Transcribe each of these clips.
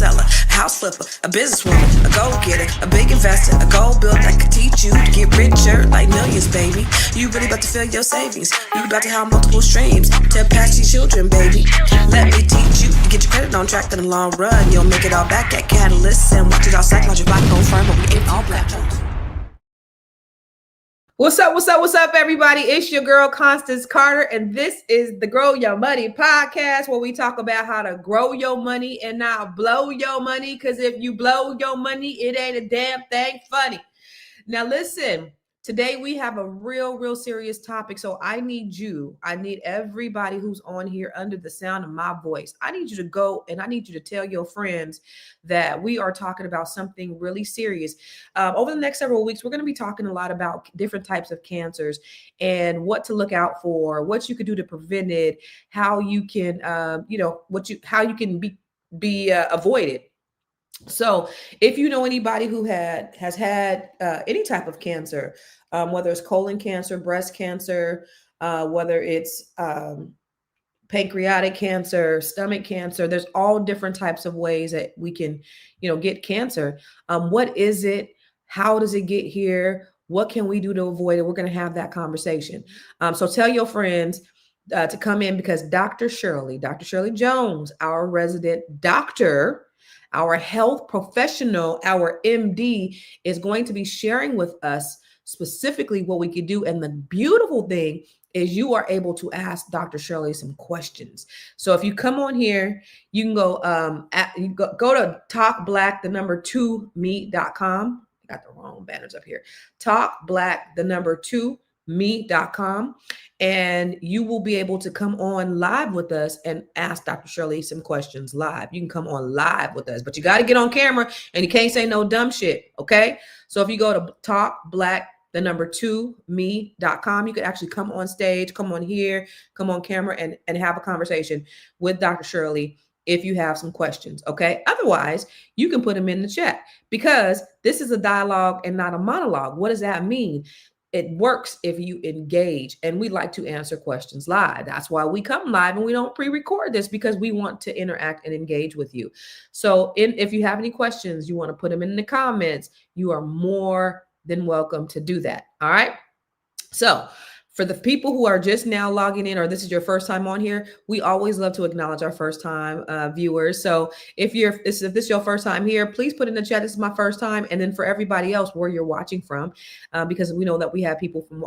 seller, a house flipper, a businesswoman, a go-getter, a big investor, a gold builder that could teach you to get richer like millions, baby. You really about to fill your savings. You about to have multiple streams to pass your children, baby. Let me teach you to get your credit on track in the long run. You'll make it all back at Catalyst and watch it all psychological black on firm, but we ain't all black. What's up, everybody? It's your girl, Constance Carter, and this is the Grow Your Money podcast, where we talk about how to grow your money and not blow your money, because if you blow your money, it ain't a damn thing funny. Now, listen, today we have a real serious topic, so I need everybody who's on here under the sound of my voice. I need you to go and I need you to tell your friends that we are talking about something really serious. Over the next several weeks, we're going to be talking a lot about different types of cancers and what to look out for, what you could do to prevent it, how you can, how you can be avoided. So if you know anybody who has had any type of cancer, whether it's colon cancer, breast cancer, whether it's pancreatic cancer, stomach cancer, there's all different types of ways that we can, get cancer. What is it? How does it get here? What can we do to avoid it? We're going to have that conversation. So tell your friends to come in, because Dr. Shirley Jones, our resident doctor, our health professional, our MD, is going to be sharing with us specifically what we could do. And the beautiful thing is you are able to ask Dr. Shirley some questions. So if you come on here, you can go go to talkblack2me.com. I got the wrong banners up here. Talkblack2me.com. And you will be able to come on live with us and ask Dr. Shirley some questions live. You can come on live with us, but you got to get on camera and you can't say no dumb shit. Okay. So if you go to talkblack2me.com, you could actually come on stage, come on here, come on camera and have a conversation with Dr. Shirley if you have some questions. Okay. Otherwise, you can put them in the chat, because this is a dialogue and not a monologue. What does that mean? It works if you engage, and we like to answer questions live. That's why we come live and we don't pre-record this, because we want to interact and engage with you. So if you have any questions, you want to put them in the comments, you are more than welcome to do that. All right. So for the people who are just now logging in, or this is your first time on here, we always love to acknowledge our first time viewers. So if this is your first time here, please put in the chat, this is my first time. And then for everybody else, where you're watching from, because we know that we have people from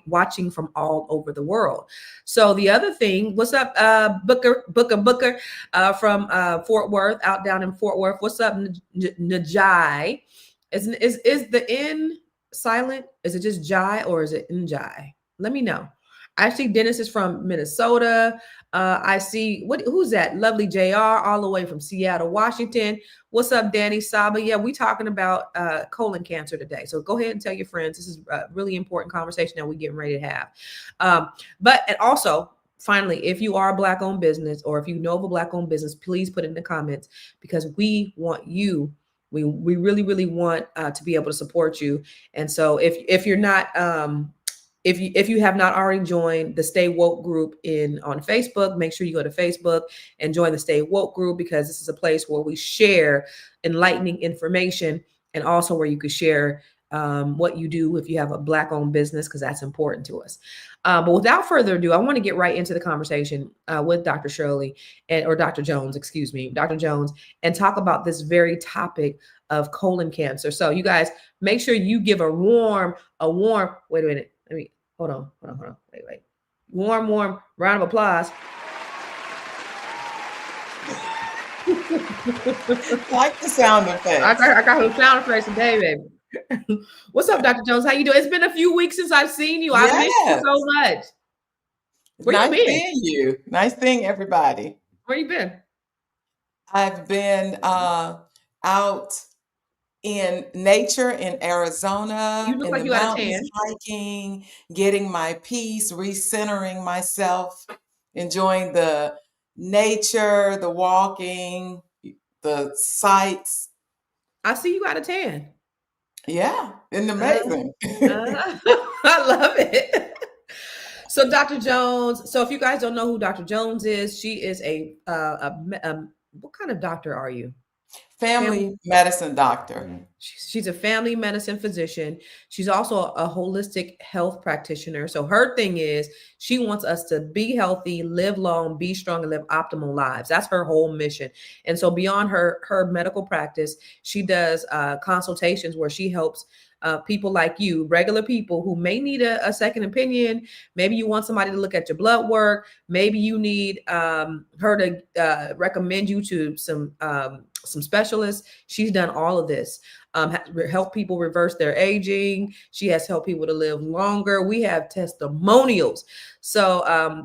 watching from all over the world. So the other thing, what's up, Booker from Fort Worth, out down in Fort Worth. What's up, Najai? Is the N silent? Is it just Jai, or is it Njai? Let me know. I see Dennis is from Minnesota. I see who's that? Lovely JR, all the way from Seattle, Washington. What's up, Danny Saba? Yeah, we talking about colon cancer today. So go ahead and tell your friends. This is a really important conversation that we're getting ready to have. And also, finally, if you are a Black-owned business, or if you know of a Black-owned business, please put it in the comments, because we want you. We really want to be able to support you. And so if you're not if you have not already joined the Stay Woke group on Facebook, make sure you go to Facebook and join the Stay Woke group, because this is a place where we share enlightening information, and also where you could share what you do if you have a Black-owned business, because that's important to us. But without further ado, I want to get right into the conversation with Dr. Shirley or Dr. Jones, Dr. Jones, and talk about this very topic of colon cancer. So you guys, make sure you give a warm, wait a minute. Let me, hold on. Wait. Warm round of applause. Like the sound effects. I got her sound effects today, baby. What's up, Dr. Jones? How you doing? It's been a few weeks since I've seen you. I've missed you so much. Where nice you been? Seeing you. Nice seeing everybody. Where you been? I've been out in nature in Arizona, You look in like the you had a mountains, tan. hiking, getting my peace, recentering myself, enjoying the nature, the walking, the sights. I see you got a tan. Yeah, isn't it amazing? I love it. So Dr. Jones, so if you guys don't know who Dr. Jones is, she is what kind of doctor are you? Family. Family medicine doctor. She's a family medicine physician. She's also a holistic health practitioner. So her thing is she wants us to be healthy, live long, be strong, and live optimal lives. That's her whole mission. And so beyond her medical practice, she does consultations where she helps people like you, regular people who may need a second opinion. Maybe you want somebody to look at your blood work. Maybe you need her to recommend you to some specialists. She's done all of this. Help people reverse their aging. She has helped people to live longer. We have testimonials. So,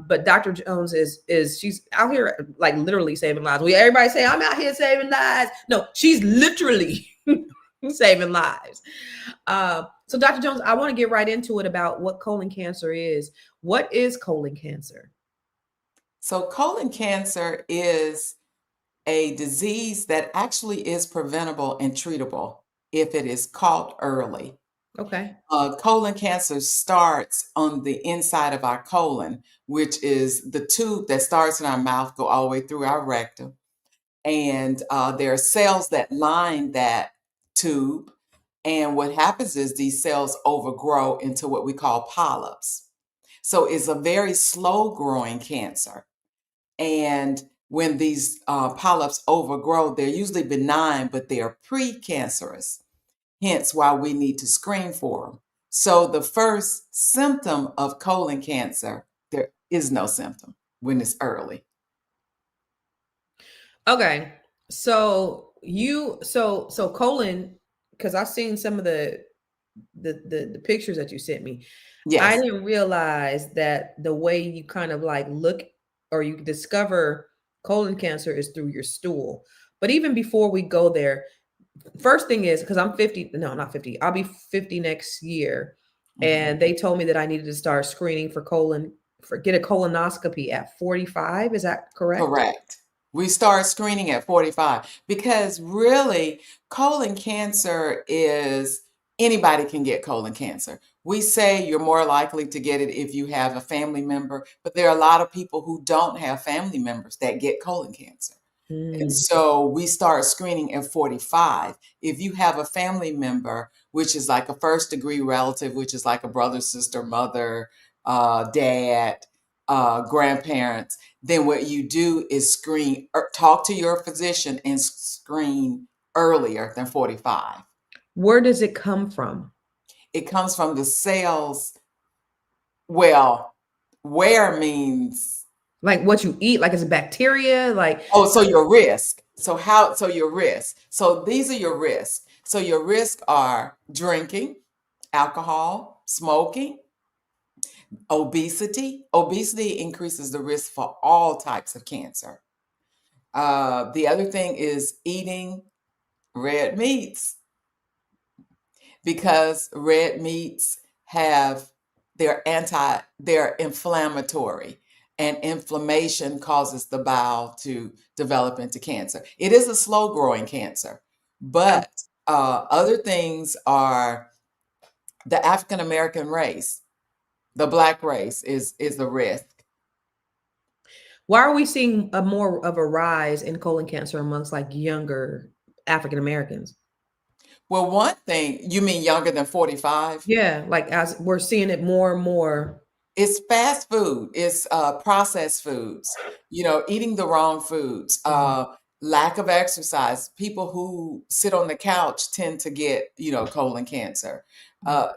but Dr. Jones is she's out here like literally saving lives. Everybody say I'm out here saving lives. No, she's literally saving lives. So, Dr. Jones, I want to get right into it about what colon cancer is. What is colon cancer? So colon cancer is a disease that actually is preventable and treatable if it is caught early. Okay. Colon cancer starts on the inside of our colon, which is the tube that starts in our mouth, go all the way through our rectum. And there are cells that line that tube. And what happens is these cells overgrow into what we call polyps. So it's a very slow growing cancer. And when these polyps overgrow, they're usually benign, but they are precancerous, hence why we need to screen for them. So the first symptom of colon cancer, there is no symptom when it's early. Okay. So so colon, because I've seen some of the pictures that you sent me. I Yes, didn't realize that the way you kind of like look or you discover colon cancer is through your stool. But even before we go there, first thing is because I'm 50, no, not 50, I'll be 50 next year. mhm, And they told me that I needed to start screening for get a colonoscopy at 45. Is that correct? correct. We start screening at 45 because really colon cancer is anybody can get colon cancer. We say you're more likely to get it if you have a family member, but there are a lot of people who don't have family members that get colon cancer. And Mm. so we start screening at 45. If you have a family member, which is like a first degree relative, which is like a brother, sister, mother, dad, grandparents, then what you do is screen, or talk to your physician and screen earlier than 45. Where does it come from? It comes from the cells. Well, where means Like what you eat, like it's a bacteria, like oh, so your risk. So your risk. So these are your risks. So your risks are drinking, alcohol, smoking, obesity. Obesity increases the risk for all types of cancer. The other thing is eating red meats because red meats have they're inflammatory, and inflammation causes the bowel to develop into cancer. It is a slow growing cancer, but other things are the African American race, the black race is the risk. why are we seeing a more of a rise in colon cancer amongst like younger African Americans? Well, one thing, you mean younger than 45? Yeah, like as we're seeing it more and more. It's fast food. It's processed foods. Eating the wrong foods. Mhm, Lack of exercise. People who sit on the couch tend to get colon cancer. mhm,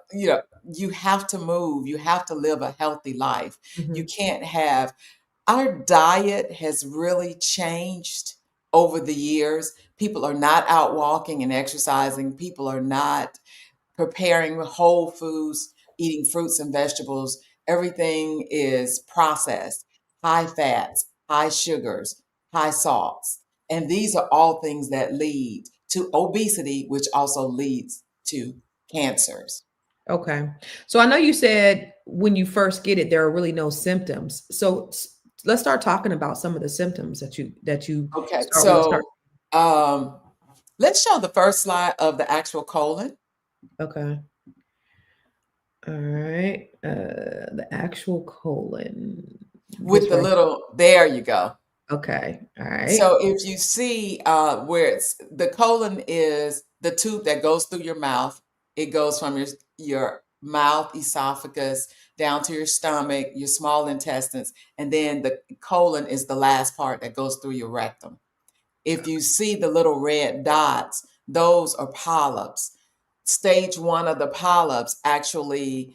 You have to move. You have to live a healthy life. You mhm. can't have. Our diet has really changed over the years. People are not out walking and exercising. People are not preparing whole foods, eating fruits and vegetables. Everything is processed, high fats, high sugars, high salts. And these are all things that lead to obesity, which also leads to cancers. Okay. So I know you said when you first get it, there are really no symptoms. So let's start talking about some of the symptoms that you Okay, start really start. so um, let's show the first slide of the actual colon. Okay. All right. The actual colon. With This the right. little, there you go. Okay. All right. So if you see where it's the colon is the tube that goes through your mouth, it goes from your mouth, esophagus, down to your stomach, your small intestines, and then the colon is the last part that goes through your rectum. If you see the little red dots, those are polyps. Stage one of the polyps actually,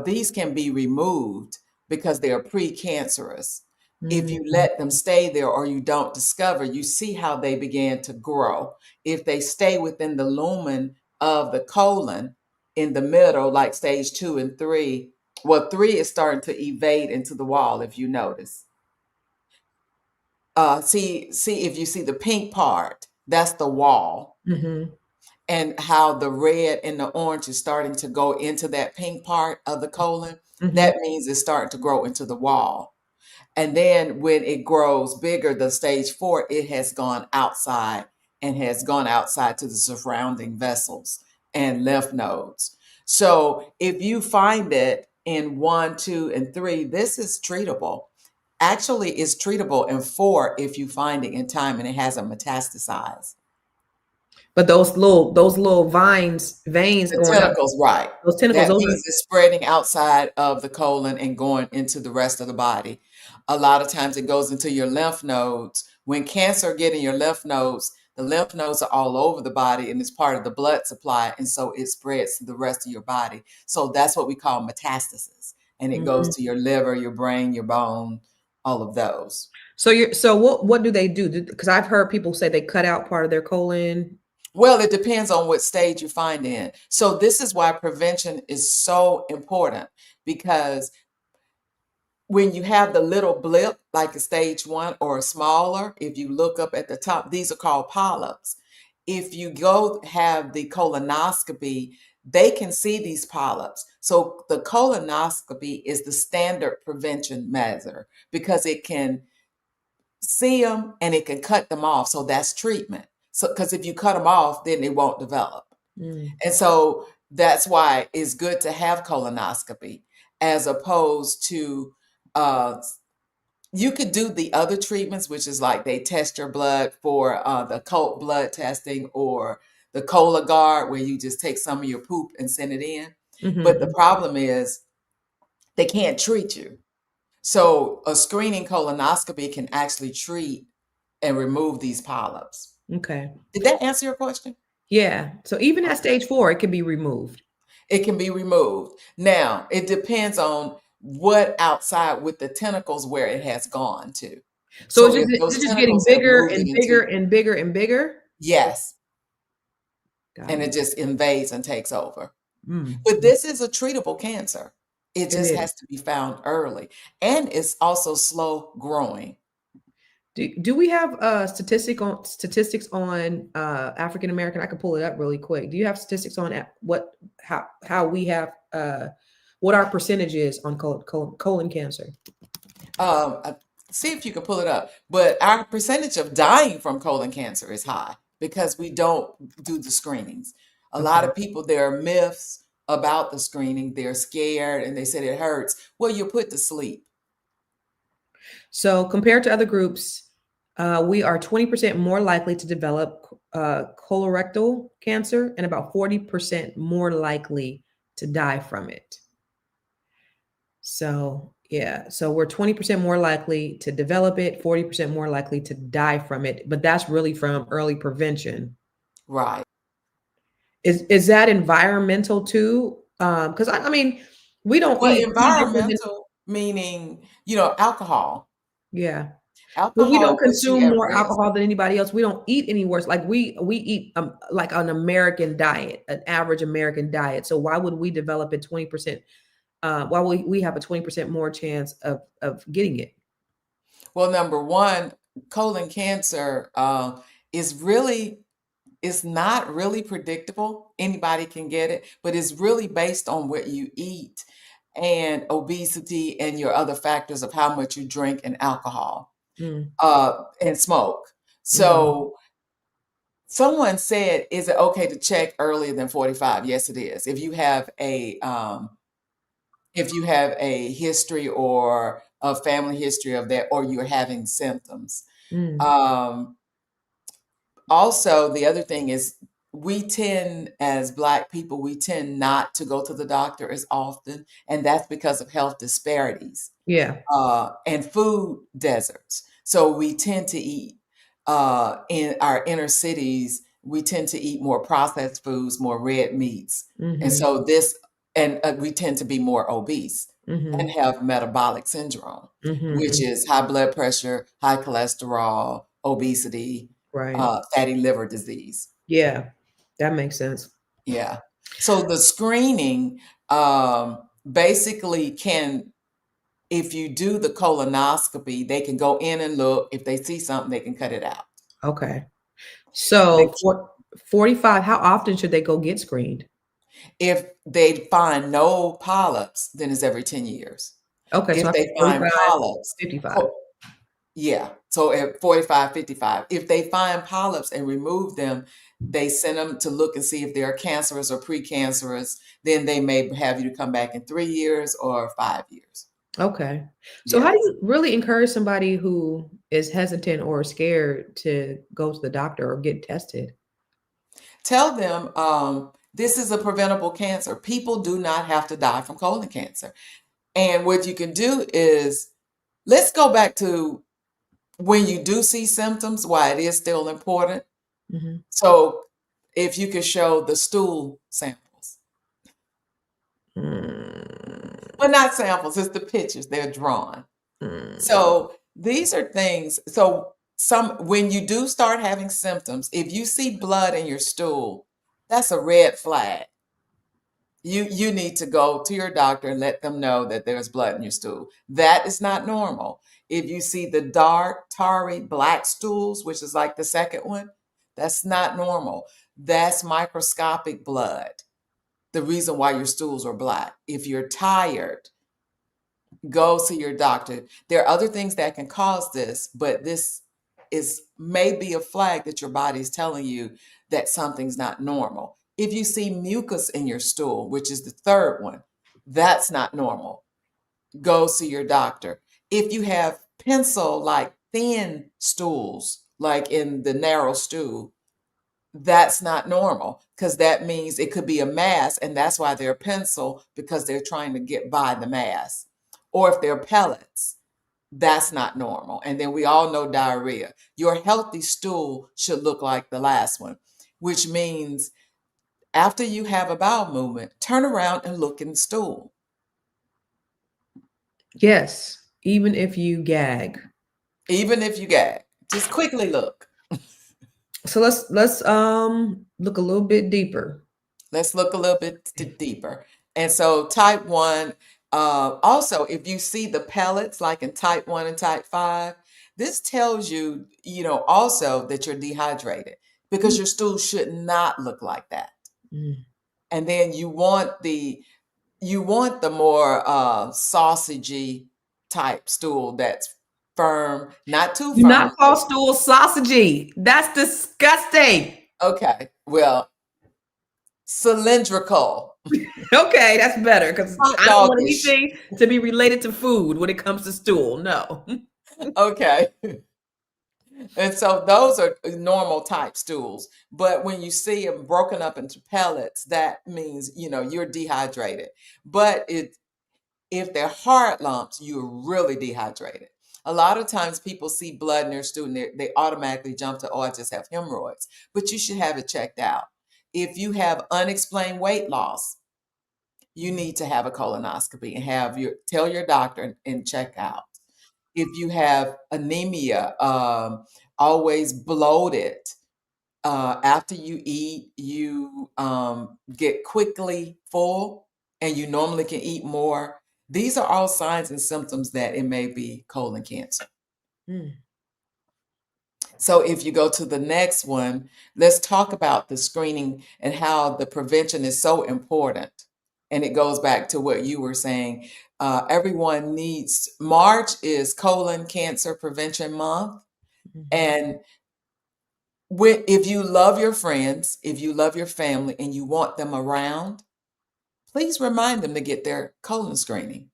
these can be removed because they are precancerous. If you Mm. let them stay there or you don't discover, you see how they begin to grow. If they stay within the lumen of the colon in the middle, like stage 2 and 3, well, 3 is starting to evade into the wall, if you notice. See if you see the pink part, that's the wall, Mm-hmm. and how the red and the orange is starting to go into that pink part of the colon. Mm-hmm. That means it's starting to grow into the wall. And then when it grows bigger, the stage 4, it has gone outside and has gone outside to the surrounding vessels and lymph nodes. So if you find it in 1, 2, and 3, this is treatable. Actually, it's treatable in 4 if you find it in time and it hasn't metastasized. But those little veins The going up, tentacles, right. those tentacles, That those are means it's spreading outside of the colon and going into the rest of the body. A lot of times it goes into your lymph nodes. When cancer get in your lymph nodes, the lymph nodes are all over the body and it's part of the blood supply, and so it spreads to the rest of your body. So that's what we call metastasis. And it goes Mhm. to your liver, your brain, your bone, all of those. So what do they do? Because I've heard people say they cut out part of their colon. Well, it depends on what stage you find in. So this is why prevention is so important, because when you have the little blip, like a stage 1 or a smaller, if you look up at the top, these are called polyps. If you go have the colonoscopy, they can see these polyps. So the colonoscopy is the standard prevention measure because it can see them and it can cut them off. So that's treatment. So, because if you cut them off, then it won't develop. Mm. And so that's why it's good to have colonoscopy as opposed to uh, you could do the other treatments, which is like they test your blood for the occult blood testing or the Cologuard, where you just take some of your poop and send it in. But the Mhm. problem is they can't treat you. So a screening colonoscopy can actually treat and remove these polyps. Okay. Did that answer your question? Yeah. So even at Okay. stage 4, it can be removed. It can be removed. Now, it depends on what outside with the tentacles where it has gone to. So So if it's those just getting tentacles have bigger moving and bigger into, and bigger and bigger. yes, Got and it. it just invades and takes over. Mm. But this is a treatable cancer. It It just is. has to be found early. And it's also slow growing. Do we have statistics on African American? I can pull it up really quick. Do you have statistics on how we have what our percentage is on colon cancer? Uh, See if you can pull it up. But our percentage of dying from colon cancer is high because we don't do the screenings. A lot Okay. of people, there are myths about the screening. They're scared and they said it hurts. Well, you're put to sleep. So compared to other groups, we are 20% more likely to develop colorectal cancer and about 40% more likely to die from it. So, yeah, so we're 20% more likely to develop it, 40% more likely to die from it, but that's really from early prevention. Right. Is that environmental too? Because I mean, we don't Well, eat any different than, environmental meaning, alcohol. yeah. But we don't Alcohol puts you consume at more risk. alcohol than anybody else. We don't eat any worse. Like we eat like an American diet, an average American diet. So why would we develop it 20%? Why we have a 20% more chance of getting it? Well, number one, colon cancer is really it's not really predictable. Anybody can get it, but it's really based on what you eat and obesity and your other factors of how much you drink and alcohol Mm, and smoke. mhm. So someone said, "Is it okay to check earlier than 45?" Yes, it is. If you have a history or a family history of that, or you're having symptoms. Mm. Also, the other thing is we tend, as Black people, we tend not to go to the doctor as often, and that's because of health disparities Yeah. and food deserts. So we tend to eat in our inner cities. We tend to eat more processed foods, more red meats, and Mm-hmm. so we tend to be more obese and Mm-hmm. have metabolic syndrome, which Mm-hmm. is high blood pressure, high cholesterol, obesity, Right. fatty liver disease. Yeah. That makes sense. Yeah. So the screening basically can, if you do the colonoscopy, they can go in and look. If they see something, they can cut it out. Okay. They, So for 45, how often should they go get screened? if they find no polyps, then it's every 10 years. Okay, so If after they find 45, polyps, 55. yeah. So at 45, 55, if they find polyps and remove them, they send them to look and see if they are cancerous or precancerous. Then they may have you to come back in 3 years or 5 years. Okay. So how do Yes. you really encourage somebody who is hesitant or scared to go to the doctor or get tested? Tell them this is a preventable cancer. People do not have to die from colon cancer. And what you can do is, let's go back to when you do see symptoms, why it is still important. Mhm. So if you could show the stool samples. Mm, Well, not samples, it's the pictures, they're drawn. mm. So these are things. So when you do start having symptoms, if you see blood in your stool, that's a red flag. You need to go to your doctor and let them know that there's blood in your stool. That is not normal. If you see the dark, tarry, black stools, which is like the second one, that's not normal. That's microscopic blood. The reason why your stools are black. If you're tired, go see your doctor. There are other things that can cause this, but this is maybe a flag that your body's telling you that something's not normal. If you see mucus in your stool, which is the third one, that's not normal. Go see your doctor. If you have pencil like thin stools, like in the narrow stool, that's not normal because that means it could be a mass, and that's why they're pencil, because they're trying to get by the mass. Or if they're pellets, that's not normal. And then we all know diarrhea. Your healthy stool should look like the last one, which means after you have a bowel movement, turn around and look in the stool. Yes, even if you gag. Even if you gag, just quickly look. So let's look a little bit deeper. Let's look a little bit deeper. And so type 1, also, if you see the pellets like in type 1 and type 5, this tells you, also that you're dehydrated because your stool should not look like that. Mm. And then you want the more sausagey type stool that's firm, not too Do not firm. call stool sausagey. That's disgusting. Okay, well, cylindrical, Okay, that's better because hot I don't want dogish. anything to be related to food when it comes to stool. No. Okay. And so those are normal type stools. But when you see them broken up into pellets, that means, you're dehydrated. But if they're hard lumps, you're really dehydrated. A lot of times people see blood in their stool and they automatically jump to, oh, I just have hemorrhoids. But you should have it checked out. If you have unexplained weight loss, you need to have a colonoscopy and tell your doctor and check out. If you have anemia, always bloated, after you eat, you get quickly full and you normally can eat more. These are all signs and symptoms that it may be colon cancer. Mm. So if you go to the next one, let's talk about the screening and how the prevention is so important. And it goes back to what you were saying. Everyone needs, March is Colon Cancer Prevention Month. Mhm. And if you love your friends, if you love your family and you want them around, please remind them to get their colon screening.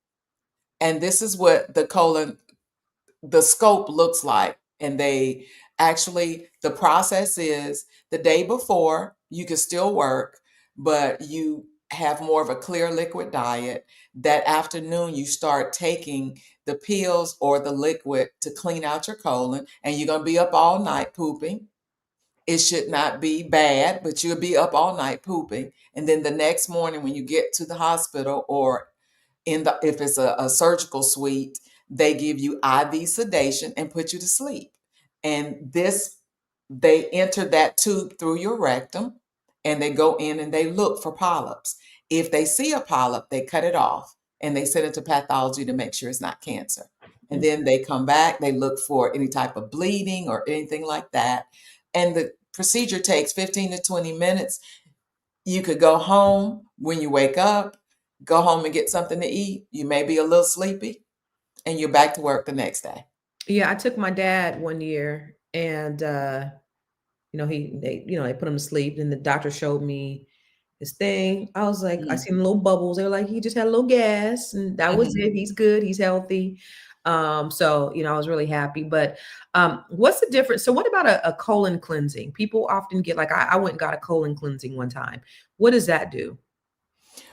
And this is what the scope looks like. And they actually, the process is the day before, you can still work, but you have more of a clear liquid diet. That afternoon, you start taking the pills or the liquid to clean out your colon, and you're going to be up all night pooping. It should not be bad, but you'll be up all night pooping. And then the next morning, when you get to the hospital or if it's a surgical suite, they give you IV sedation and put you to sleep. And they enter that tube through your rectum, and they go in and they look for polyps. If they see a polyp, they cut it off and they send it to pathology to make sure it's not cancer. And then they come back, they look for any type of bleeding or anything like that. And the procedure takes 15 to 20 minutes. You could go home when you wake up, go home and get something to eat. You may be a little sleepy, and you're back to work the next day. Yeah, I took my dad one year, and they put him to sleep, and the doctor showed me his thing. I was like, I Mm. seen little bubbles. They were like, he just had a little gas, and that was Mhm. it. He's good. He's healthy. So I was really happy. But what's the difference? So what about a colon cleansing? People often get like, I went and got a colon cleansing one time. What does that do?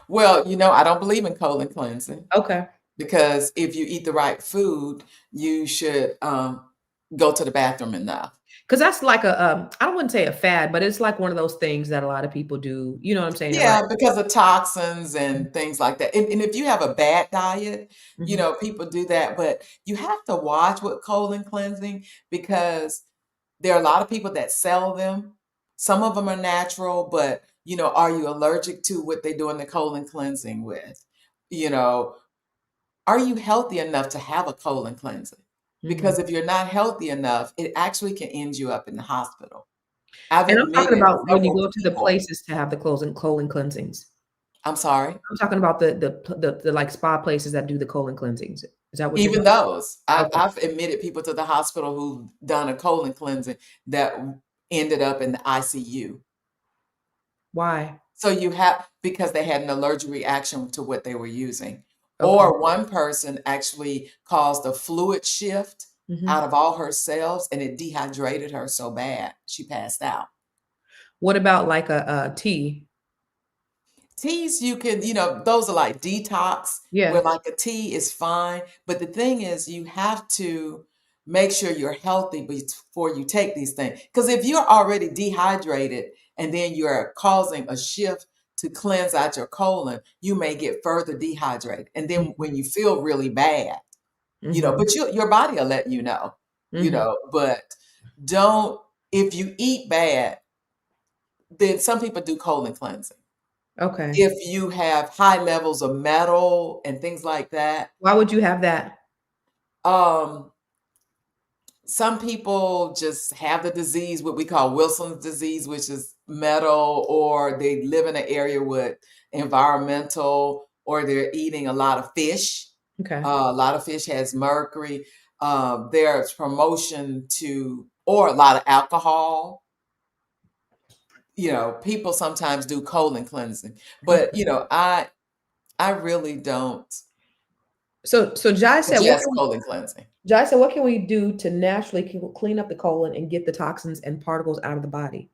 Well, I don't believe in colon cleansing, Okay. because if you eat the right food, you should go to the bathroom enough. Because that's like I don't want to say a fad, but it's like one of those things that a lot of people do. You know what I'm saying? They're like, Yeah, because of toxins and things like that. And if you have a bad diet, mhm, people do that. But you have to watch with colon cleansing, because there are a lot of people that sell them. Some of them are natural, but are you allergic to what they do in the colon cleansing with? You know, are you healthy enough to have a colon cleansing? mhm. Because if you're not healthy enough, it actually can end you up in the hospital. I've And I'm talking admitted about when you several go to the people. places to have the colon cleansings. I'm sorry. I'm talking about the like spa places that do the colon cleansings. Is that what you're Even talking those, about? Okay. I've admitted people to the hospital who've done a colon cleansing that ended up in the ICU. Why? So because they had an allergic reaction to what they were using. Okay. Or one person actually caused a fluid shift Mhm. out of all her cells, and it dehydrated her so bad she passed out. What about like a tea? Teas, you can, those are like detox, where Yeah. like a tea is fine. But the thing is, you have to make sure you're healthy before you take these things. Because if you're already dehydrated and then you're causing a shift to cleanse out your colon, you may get further dehydrated. And then Mhm. when you feel really bad, Mhm. but your body will let you know, Mhm. but don't, if you eat bad, then some people do colon cleansing. Okay. If you have high levels of metal and things like that, Why would you have that? um, some people just have the disease, what we call Wilson's disease, which is metal, or they live in an area with environmental, or they're eating a lot of fish. Okay. A lot of fish has mercury. There's promotion or a lot of alcohol. People sometimes do colon cleansing, but Okay. I really don't So Jai said, suggest colon cleansing. what can we do to naturally clean up the colon and get the toxins and particles out of the body?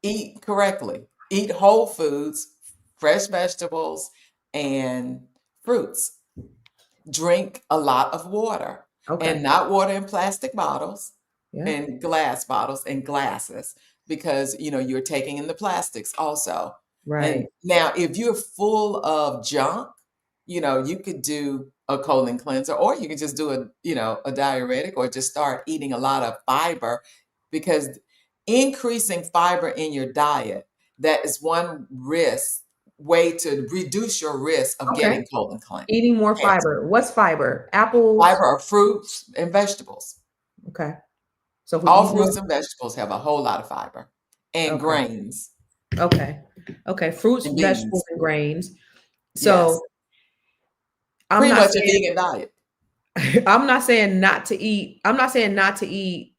Eat correctly. Eat whole foods, fresh vegetables, and fruits. Drink a lot of water, Okay. and not water in plastic bottles Yeah. and glass bottles and glasses, because you're taking in the plastics also. And Right. now if you're full of junk, you could do a colon cleanser, or you could just do a diuretic, or just start eating a lot of fiber, because increasing fiber in your diet, that is one way to reduce your risk of Okay. getting Eating more cancer. fiber. What's fiber? Apples. Fiber are fruits and vegetables. Okay. So if we All eat more, fruits and vegetables have a whole lot of fiber, and okay. grains Okay. Okay. Fruits, and vegetables, beans. and grains. So Yes, I'm pretty not much a saying vegan diet. I'm not saying not to eat. I'm not saying not to eat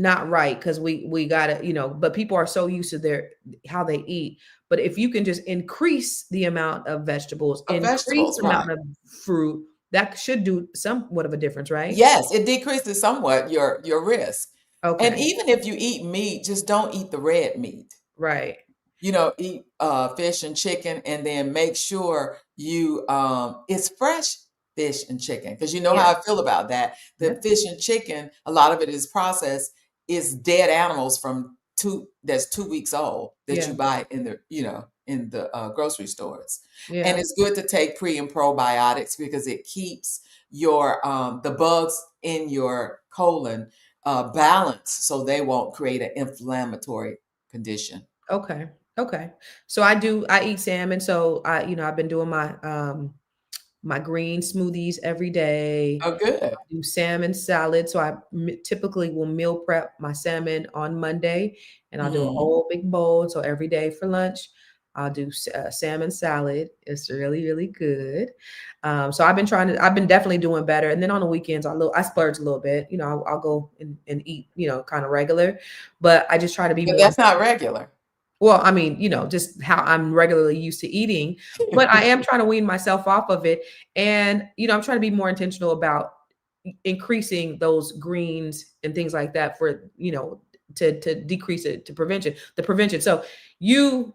not right, because we gotta, but people are so used to their how they eat. But if you can just increase the amount of vegetables, Of increase vegetables, the amount right? of fruit, that should do somewhat of a difference, right? Yes, it decreases somewhat your risk. And Okay. even if you eat meat, just don't eat the red meat. Right. Eat fish and chicken, and then make sure you it's fresh fish and chicken, because you know Yeah. how I feel about that. The Yeah. fish and chicken, a lot of it is processed, is dead animals from 2 weeks old that you Yeah. buy in the grocery stores. And Yeah. it's good to take pre and probiotics because it keeps your the bugs in your colon balanced, so they won't create an inflammatory condition. Okay. Okay. So I eat salmon. So I've been doing my green smoothies every day. Oh, good. Do salmon salad. So typically will meal prep my salmon on Monday, and I'll do a Mhm. whole big bowl. So every day for lunch, I'll do salmon salad. It's really, really good. So I've been definitely doing better. And then on the weekends, I splurge a little bit. I'll go and eat, kind of regular, but I just try to be But more. that's not regular. Well, I mean, just how I'm regularly used to eating, but I am trying to wean myself off of it. And, I'm trying to be more intentional about increasing those greens and things like that for, to decrease it, the prevention. So you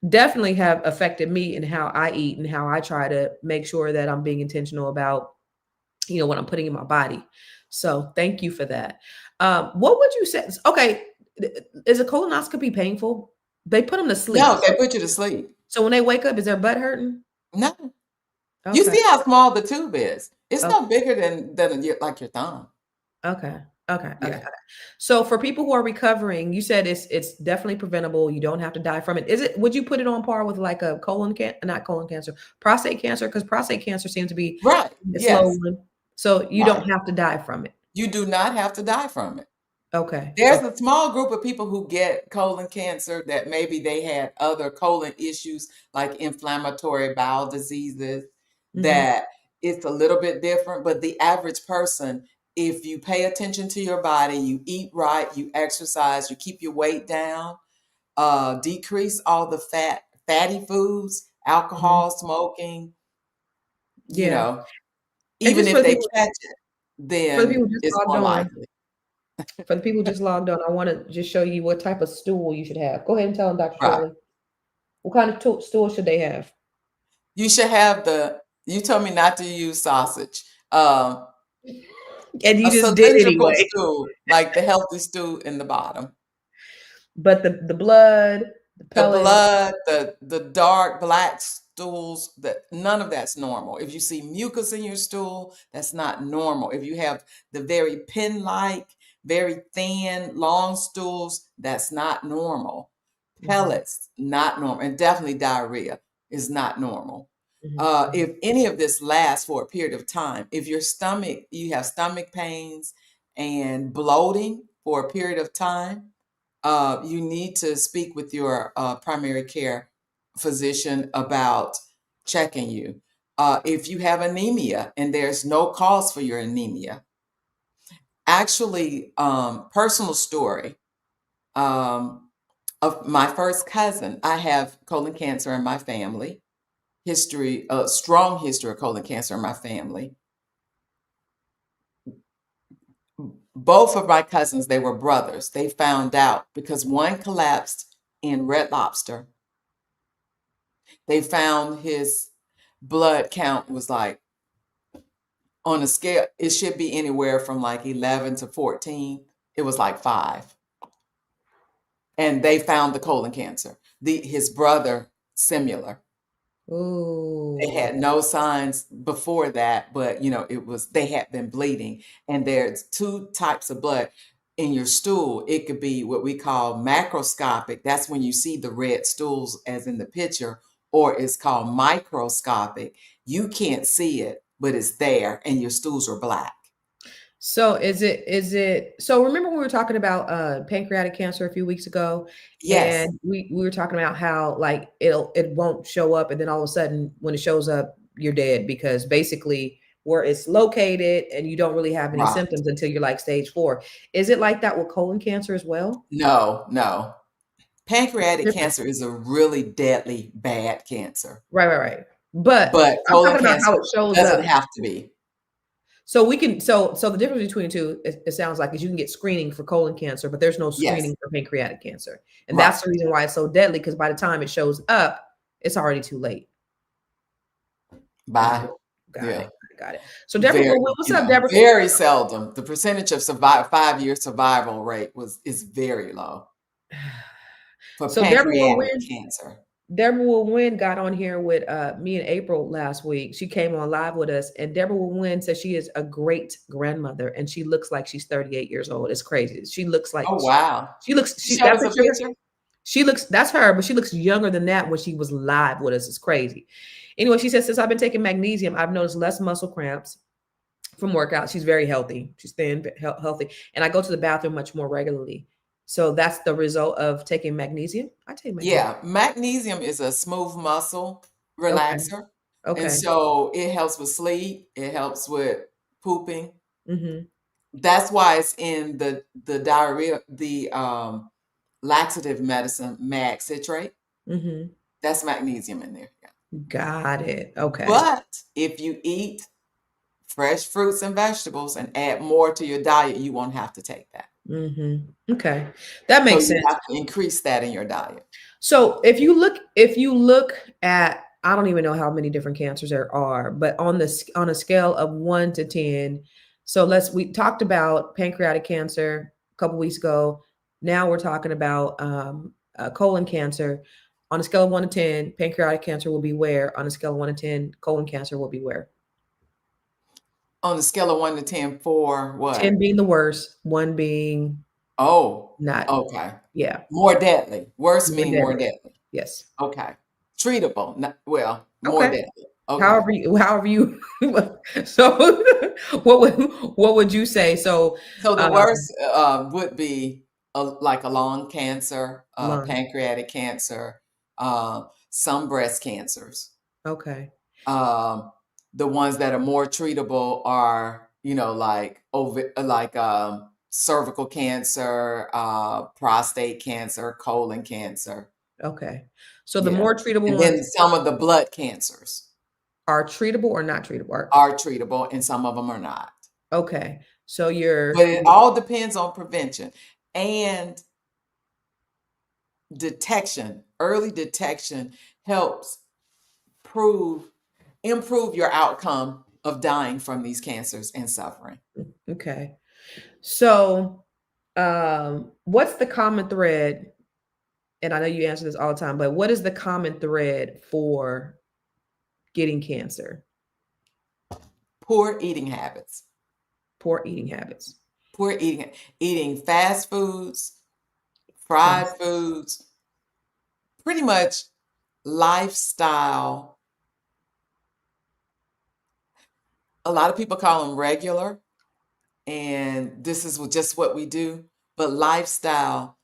definitely have affected me in how I eat and how I try to make sure that I'm being intentional about, what I'm putting in my body. So thank you for that. What would you say? Okay. Is a colonoscopy painful? They put them to sleep. No, they put you to sleep. So when they wake up, is their butt hurting? No. You Okay. see how small the tube is. It's Okay. no bigger than like your thumb. Okay. Okay. Okay. Yeah. Okay. So for people who are recovering, you said it's definitely preventable. You don't have to die from it. Would you put it on par with like a not colon cancer, prostate cancer? Because prostate cancer seems to be Right. a slow Yes. one. So you Right. don't have to die from it. You do not have to die from it. Okay. There's Okay. a small group of people who get colon cancer that maybe they had other colon issues like inflammatory bowel diseases, Hmm. that it's a little bit different. But the average person, if you pay attention to your body, you eat right, you exercise, you keep your weight down, decrease all the fatty foods, Hmm. alcohol, smoking, you Yeah. know, And even just for if the they people catch it, then just it's logged more on, likely. I want to just show you what type of stool you should have. Go ahead and tell them, Dr. Right. Shirley. What kind of stool should they have? You should have you told me not to use sausage. And you A just did cylindrical anyway. stool, like the healthy stool in the bottom. But the blood, the The pellets. blood, the dark black stools, that none of that's normal. If you see mucus in your stool, that's not normal. If you have the very pin-like, very thin, long stools, that's not normal. Mhm, Pellets, not normal, and definitely diarrhea is not normal. mhm, mhm, If any of this lasts for a period of time, if you have stomach pains and bloating for a period of time, you need to speak with your primary care physician about checking you. If you have anemia and there's no cause for your anemia, actually, personal story of my first cousin, I have colon cancer in my family, strong history of colon cancer in my family. Both of my cousins, they were brothers. They found out because one collapsed in Red Lobster. They found his blood count was like, on a scale, it should be anywhere from like 11 to 14. It was like 5. And they found the colon cancer. His brother, similar. They Ooh. had no signs before that, but they had been bleeding. And there's 2 types of blood in your stool. It could be what we call macroscopic. That's when you see the red stools as in the picture, or it's called microscopic. You can't see it, but it's there and your stools are black. So is it so remember we were talking about pancreatic cancer a few weeks ago, Yes. and we were talking about how like it won't show up, and then all of a sudden when it shows up you're dead because basically where it's located and you don't really have any Right. symptoms until you're like stage 4. Is it like that with colon cancer as well? No, no. Pancreatic Different. cancer is a really deadly bad cancer. Right, right, right. But But I'm colon talking about how cancer it shows up. doesn't have to be. So we can so the difference between the two, it sounds like, is you can get screening for colon cancer, but there's no Yes, screening for pancreatic cancer. And right. that's the reason why it's so deadly, because by the time it shows up, it's already too late. Got Bye. it. Got Yeah. it. Got it. So Deborah, Very, what's up, Deborah? very seldom. The percentage of 5-year survival rate is very low for So Deborah will pancreatic win. cancer. Deborah Will Win got on here with me and April last week. She came on live with us, and Deborah Will Win says she is a great grandmother, and she looks like she's 38 years old. It's crazy. She looks like Oh wow. she looks. Show That us a picture. picture. She looks. That's her, but she looks younger than that when she was live with us. It's crazy. Anyway, she says, since I've been taking magnesium, I've noticed less muscle cramps from workout. She's very healthy. She's thin, healthy, and I go to the bathroom much more regularly. So that's the result of taking magnesium. I take magnesium. Yeah, magnesium is a smooth muscle Okay. relaxer. And Okay. so it helps with sleep, it helps with pooping. Mm-hmm. That's why it's in the diarrhea, the laxative medicine, mag citrate. Mm-hmm. That's magnesium in there. Yeah. Got it. Okay. But if you eat fresh fruits and vegetables and add more to your diet, you won't have to take that. Mm-hmm. Okay. That So makes you sense. have to increase that in your diet. So if you look at, I don't even know how many different cancers there are, but on a scale of 1 to 10, so we talked about pancreatic cancer a couple weeks ago. Now we're talking about colon cancer. On a scale of 1 to 10, pancreatic cancer will be where? On a scale of 1 to 10, colon cancer will be where? On a scale of 1 to 10 for what? 10 being the worst, 1 being Oh, not. okay. Yeah. More deadly. Worse More meaning more deadly. deadly. Yes. Okay. Treatable. More Okay. deadly. Okay. However you so what would you say? So So the worst would be like a lung cancer, lung. pancreatic cancer, some breast cancers. Okay. The ones that are more treatable are, like cervical cancer, prostate cancer, colon cancer. Okay. So the Yeah. more treatable And ones then some of the blood cancers are treatable or not treatable? are treatable and some of them are not. Okay. So But it all depends on prevention and detection. Early detection helps improve your outcome of dying from these cancers and suffering. okay. So what's the common thread? And I know you answer this all the time, but what is the common thread for getting cancer? Poor eating habits. Poor eating habits. Poor eating fast foods, fried foods, pretty much lifestyle. A lot of people call them regular, and this is just what we do. But lifestyle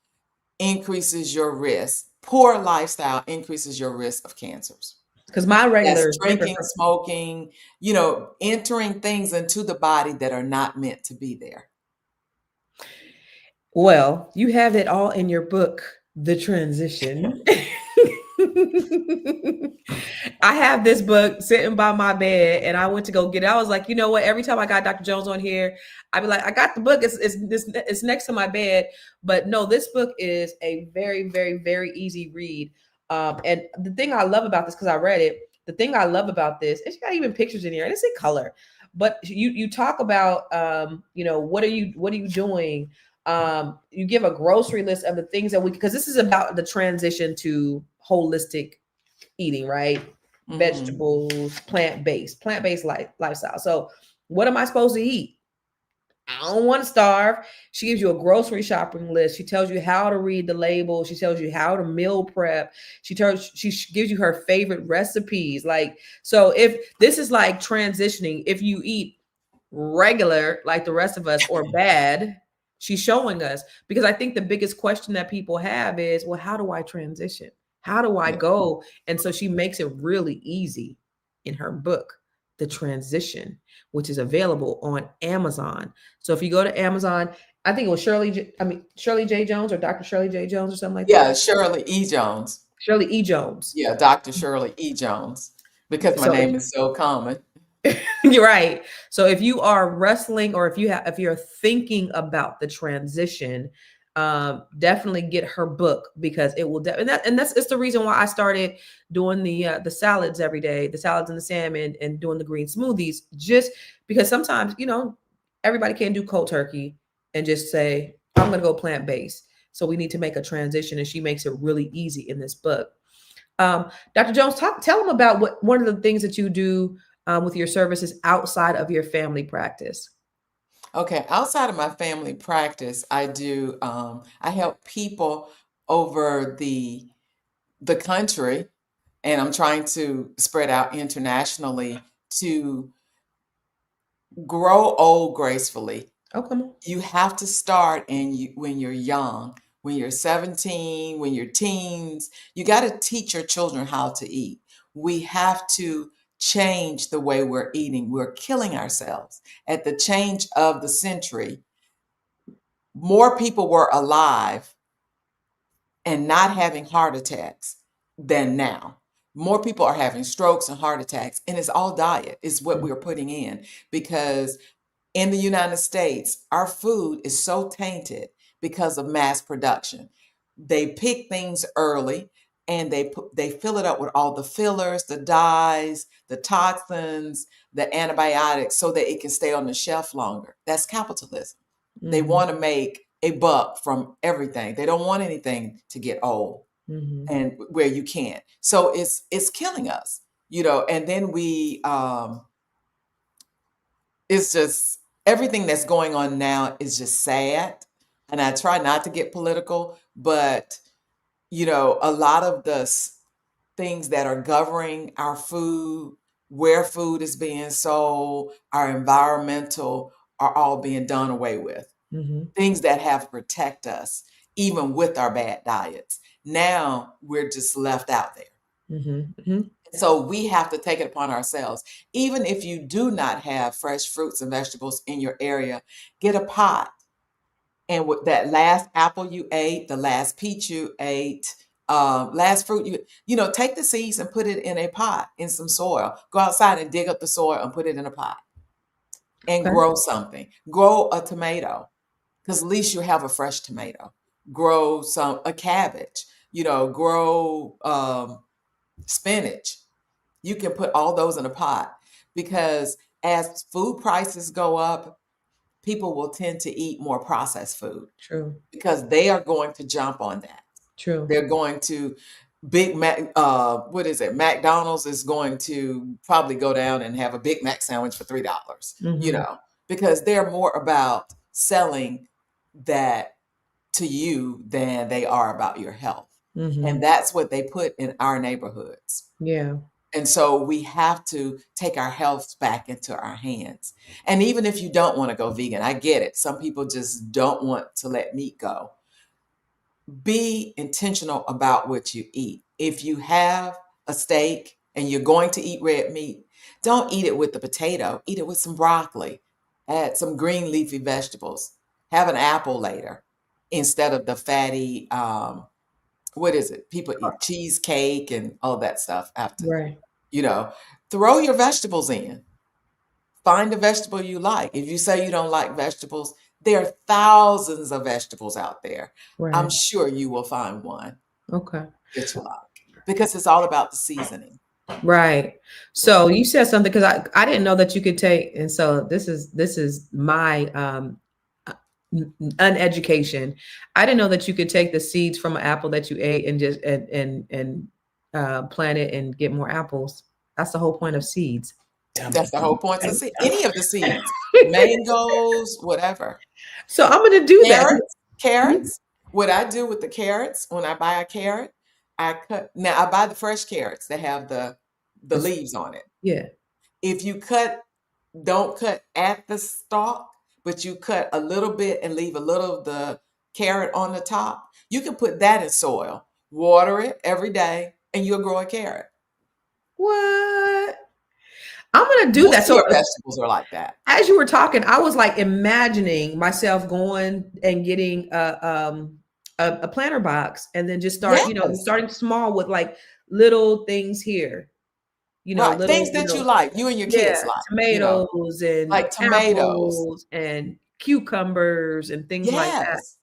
increases your risk. Poor lifestyle increases your risk of cancers. Because my regular That's is different drinking, smoking, entering things into the body that are not meant to be there. Well, you have it all in your book, The Transition. I have this book sitting by my bed, and I went to go get it. I was like, you know what? Every time I got Dr. Jones on here, I'd be like, I got the book. It's next to my bed. But no, this book is a very, very, very easy read. And the thing I love about this, because I read it, the thing I love about this, it's got even pictures in here, and it's in color. But you talk about, what are you doing? You give a grocery list of the things that because this is about the transition to holistic eating, right? Mhm. Vegetables, plant-based lifestyle. So what am I supposed to eat? I don't want to starve. She gives you a grocery shopping list. She tells you how to read the label. She tells you how to meal prep. She gives you her favorite recipes. Like, so if this is like transitioning, if you eat regular like the rest of us or bad, she's showing us. Because I think the biggest question that people have is, well, how do I transition? How do I go? And so she makes it really easy in her book, The Transition, which is available on Amazon. So if you go to Amazon, I think it was Shirley J. Jones or Dr. Shirley J. Jones or something like that. Yeah, Shirley E. Jones. Shirley E. Jones. Yeah, Dr. Shirley E. Jones. because my So name is so common. you're right. So if you are wrestling, or if you're thinking about the transition, definitely get her book, because it will and that's it's the reason why I started doing the salads every day, the salads and the salmon, and doing the green smoothies, just because sometimes, everybody can't do cold turkey and just say, I'm going to go plant based. So we need to make a transition, and she makes it really easy in this book. Dr. Jones, tell them about what one of the things that you do with your services outside of your family practice. Okay, outside of my family practice, I do I help people over the country, and I'm trying to spread out internationally to grow old gracefully. Oh, come on. You have to start when you're young, when you're 17, when you're teens. You got to teach your children how to eat. We have to change the way we're eating. We're killing ourselves. At the change of the century, more people were alive and not having heart attacks than now. More people are having strokes and heart attacks, and it's all diet, is what we're putting in, because in the United States, our food is so tainted because of mass production. They pick things early, and they fill it up with all the fillers, the dyes, the toxins, the antibiotics, so that it can stay on the shelf longer. That's capitalism. They Mm-hmm. want to make a buck from everything. They don't want anything to get old, Mm-hmm. and where you can't. So it's killing us, and then it's just everything that's going on now is just sad. And I try not to get political, but a lot of the things that are governing our food, where food is being sold, our environmental, are all being done away with. Mm-hmm. Things that have protect us, even with our bad diets. Now we're just left out there. Mm-hmm. Mm-hmm. So we have to take it upon ourselves. Even if you do not have fresh fruits and vegetables in your area, get a pot. And with that last apple you ate, the last peach you ate, last fruit take the seeds and put it in a pot in some soil. Go outside and dig up the soil and put it in a pot and Okay. grow something. Grow a tomato, because at least you have a fresh tomato. Grow a cabbage. Grow spinach. You can put all those in a pot, because as food prices go up, people will tend to eat more processed food, True. because they are going to jump on that. True. They're going to Big Mac, what is it? McDonald's is going to probably go down and have a Big Mac sandwich for $3, Mm-hmm. because they're more about selling that to you than they are about your health. Mm-hmm. And that's what they put in our neighborhoods. Yeah. And so we have to take our health back into our hands. And even if you don't want to go vegan, I get it. Some people just don't want to let meat go. Be intentional about what you eat. If you have a steak and you're going to eat red meat, don't eat it with the potato. Eat it with some broccoli. Add some green leafy vegetables. Have an apple later instead of the fatty, what is it? People eat cheesecake and all that stuff after. Right. Throw your vegetables in. Find a vegetable you like. If you say you don't like vegetables, there are thousands of vegetables out there. I'm Right. sure you will find one Okay. that you like, because it's all about the seasoning. Right. So you said something, because I didn't know that you could take, and so this is my uneducation. I didn't know that you could take the seeds from an apple that you ate and just and plant it and get more apples. That's the whole point of seeds. That's the whole point to see any of the seeds, mangoes, whatever. So I'm going to do that. Carrots. What I do with the carrots, when I buy a carrot, I buy the fresh carrots that have the leaves on it. Yeah. If you don't cut at the stalk, but you cut a little bit and leave a little of the carrot on the top, you can put that in soil, water it every day, and you'll grow a carrot. What? I'm going to do Most that. of So your vegetables are like that. as you were talking, I was like imagining myself going and getting a planter box, and then just start, Yes. starting small with like little things here. Right. little, Things that you like, you and your yeah, kids like, tomatoes and like tomatoes. apples and cucumbers and things like that. Yes.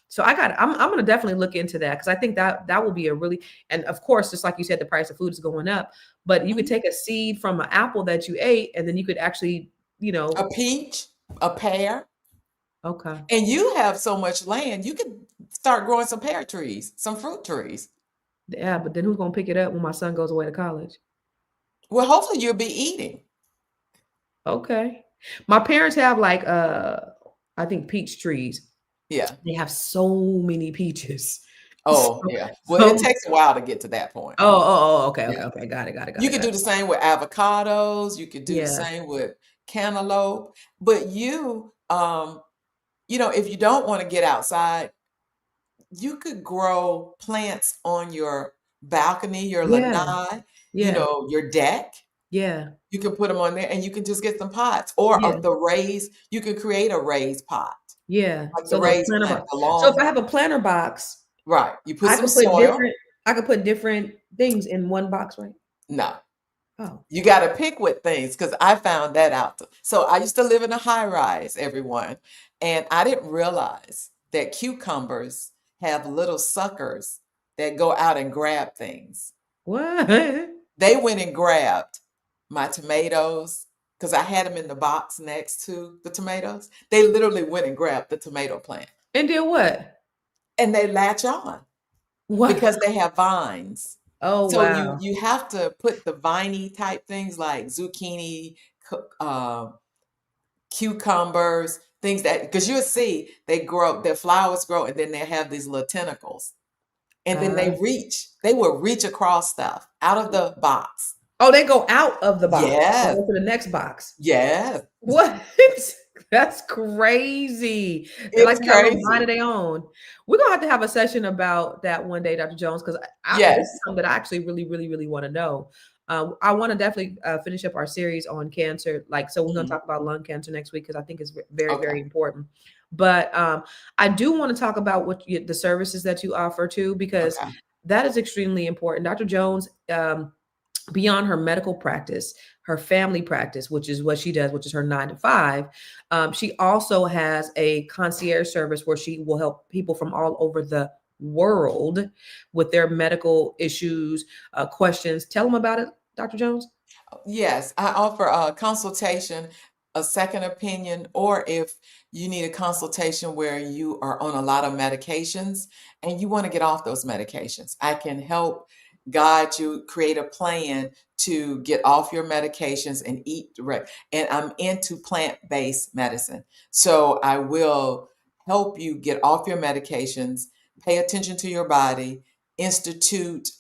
So I'm gonna definitely look into that because I think that will be a really, and of course, just like you said, the price of food is going up, but you could Mhm. take a seed from an apple that you ate, and then you could actually, A peach, a pear, okay, and you have so much land, you could start growing some pear trees, some fruit trees. yeah, but then who's gonna pick it up when my son goes away to college? Well, hopefully you'll be eating. Okay, my parents have like I think peach trees. Yeah. They have so many peaches. Oh, So, yeah. Well, it so takes a while to get to that point. okay, Yeah. okay, okay. Got it, got it, got You it, could got do it. the same with avocados. You could do the Yeah. same with cantaloupe. But if you don't want to get outside, you could grow plants on your balcony, your Yeah. lanai, Yeah. your deck. Yeah. You can put them on there and you can just get some pots or Yeah. of the raised, you can create a raised pot, Yeah. like the So the raised planter plant, box. the So if I long, have a planter box, right. You put I some could put soil. different I could put different things in one box, right? No, Oh. you got to pick with things because I found that out. So I used to live in a high rise, everyone, and I didn't realize that cucumbers have little suckers that go out and grab things. What? They went and grabbed my tomatoes because I had them in the box next to the tomatoes. They literally went and grabbed the tomato plant And did what? and they latch on What? because they have vines. Oh So you wow. you have to put the viney type things like zucchini, cucumbers, things that because you'll see they grow, their flowers grow, and then they have these little tentacles, and then Uh, they will reach across stuff out of the box. oh, they go out of the box and Yes, go to the next box. yes, What? That's crazy. They like it's to have a little mind crazy. of their own. We're gonna have to have a session about that one day, Dr. Jones, because this Yes. is something that I actually really, really, really want to know. I want to definitely finish up our series on cancer. Like, so we're gonna Mhm. talk about lung cancer next week because I think it's very, Okay. very important. But I do want to talk about the services that you offer too, because Okay. that is extremely important. Dr. Jones, beyond her medical practice, her family practice, which is what she does, which is her 9 to 5. She also has a concierge service where she will help people from all over the world with their medical issues, questions. Tell them about it, Dr. Jones. Yes, I offer a consultation, a second opinion, or if you need a consultation where you are on a lot of medications and you want to get off those medications, I can help guide you, create a plan to get off your medications and eat direct. And I'm into plant-based medicine. So I will help you get off your medications, pay attention to your body, institute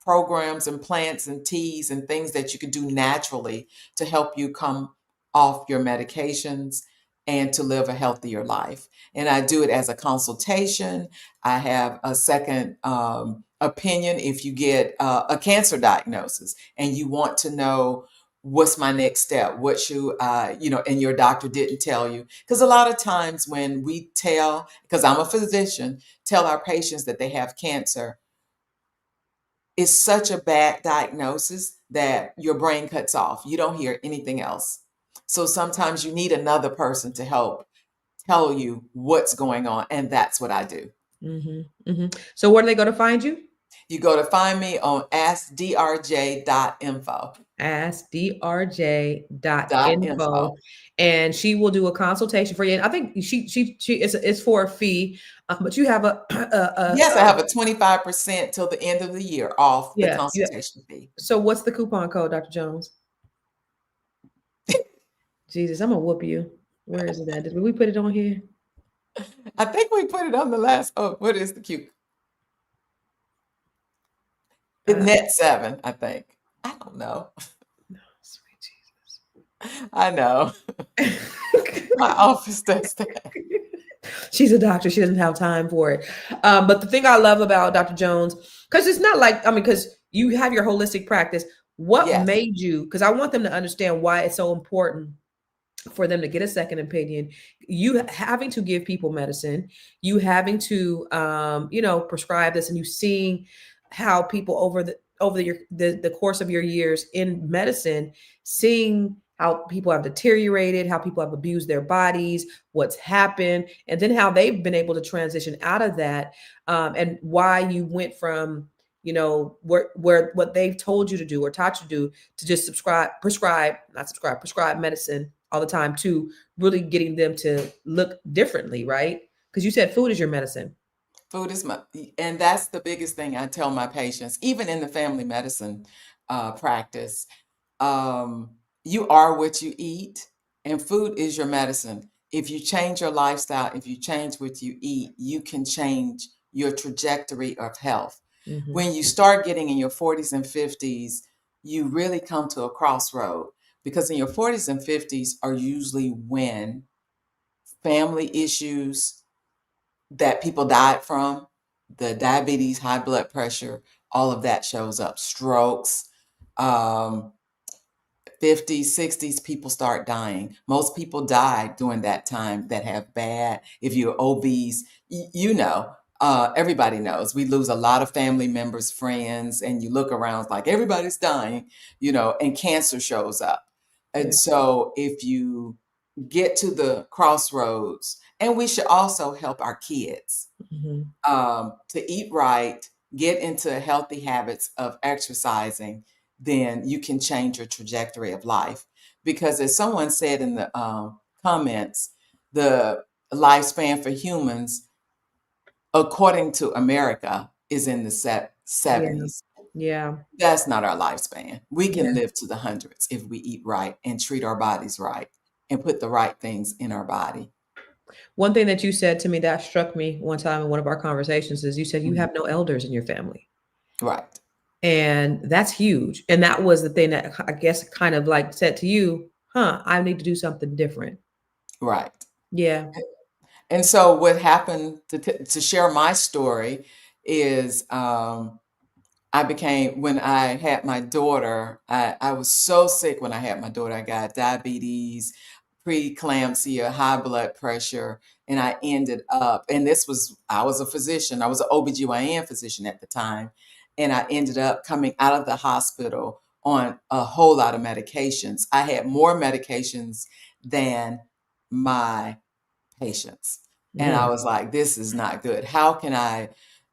programs and plants and teas and things that you can do naturally to help you come off your medications and to live a healthier life. And I do it as a consultation. I have a second opinion if you get a cancer diagnosis and you want to know what's my next step, what should and your doctor didn't tell you. Because a lot of times when we tell, because I'm a physician, tell our patients that they have cancer, it's such a bad diagnosis that your brain cuts off. You don't hear anything else. So sometimes you need another person to help tell you what's going on. And that's what I do. So where do they go to find you? You go to find me on askdrj.info. askdrj.info, Info. and she will do a consultation for you. And I think it's for a fee, but you have Yes, I have a 25% till the end of the year off the yeah, yeah. consultation fee. So what's the coupon code, Dr. Jones? Jesus, I'm gonna whoop you. Where is it at? Did we put it on here? I think we put it on the last. Oh, what is the cute? It's Uh, net 7, I think. I don't know. sweet I know. Jesus. My office does that. She's a doctor. She doesn't have time for it. But the thing I love about Dr. Jones, because it's not like, because you have your holistic practice. What Yes. made you, because I want them to understand why it's so important for them to get a second opinion, you having to give people medicine, you having to, prescribe this, and you seeing how people over the course of your years in medicine, seeing how people have deteriorated, how people have abused their bodies, what's happened, and then how they've been able to transition out of that, and why you went from, you know, where what they've told you to do or taught you to do, to just prescribe medicine all the time, to really getting them to look differently, right? Because you said food is your medicine. Food is my, and that's the biggest thing I tell my patients, even in the family medicine practice. Um, you are what you eat, and food is your medicine. If you change your lifestyle, if you change what you eat, you can change your trajectory of health. Mm-hmm. When you start getting in your 40s and 50s, you really come to a crossroad, because in your 40s and 50s are usually when family issues that people died from, the diabetes, high blood pressure, all of that shows up, strokes, um, 50s, 60s, people start dying. Most people die during that time that have bad, if you're obese, you know, everybody knows we lose a lot of family members, friends, and you look around it's like everybody's dying, you know, and cancer shows up. And Yeah. so if you get to the crossroads, and we should also help our kids Mm-hmm. to eat right, get into healthy habits of exercising, then you can change your trajectory of life. Because as someone said in the comments, the lifespan for humans, according to America, is in the Yeah. 70s. Yeah. That's not our lifespan. We Yeah. can live to the hundreds if we eat right and treat our bodies right and put the right things in our body. One thing that you said to me that struck me one time in one of our conversations is you said you Mhm. have no elders in your family. Right, And that's huge. And that was the thing that I guess kind of like said to you, huh, I need to do something different. right. Yeah. And so what happened to share my story is I became, when I had my daughter, I was so sick when I had my daughter. I got diabetes, preeclampsia, high blood pressure, and I ended up, and I was a physician. I was an OBGYN physician at the time. And I ended up coming out of the hospital on a whole lot of medications. I had more medications than my patients. And I Mm. was like, this is not good. How can I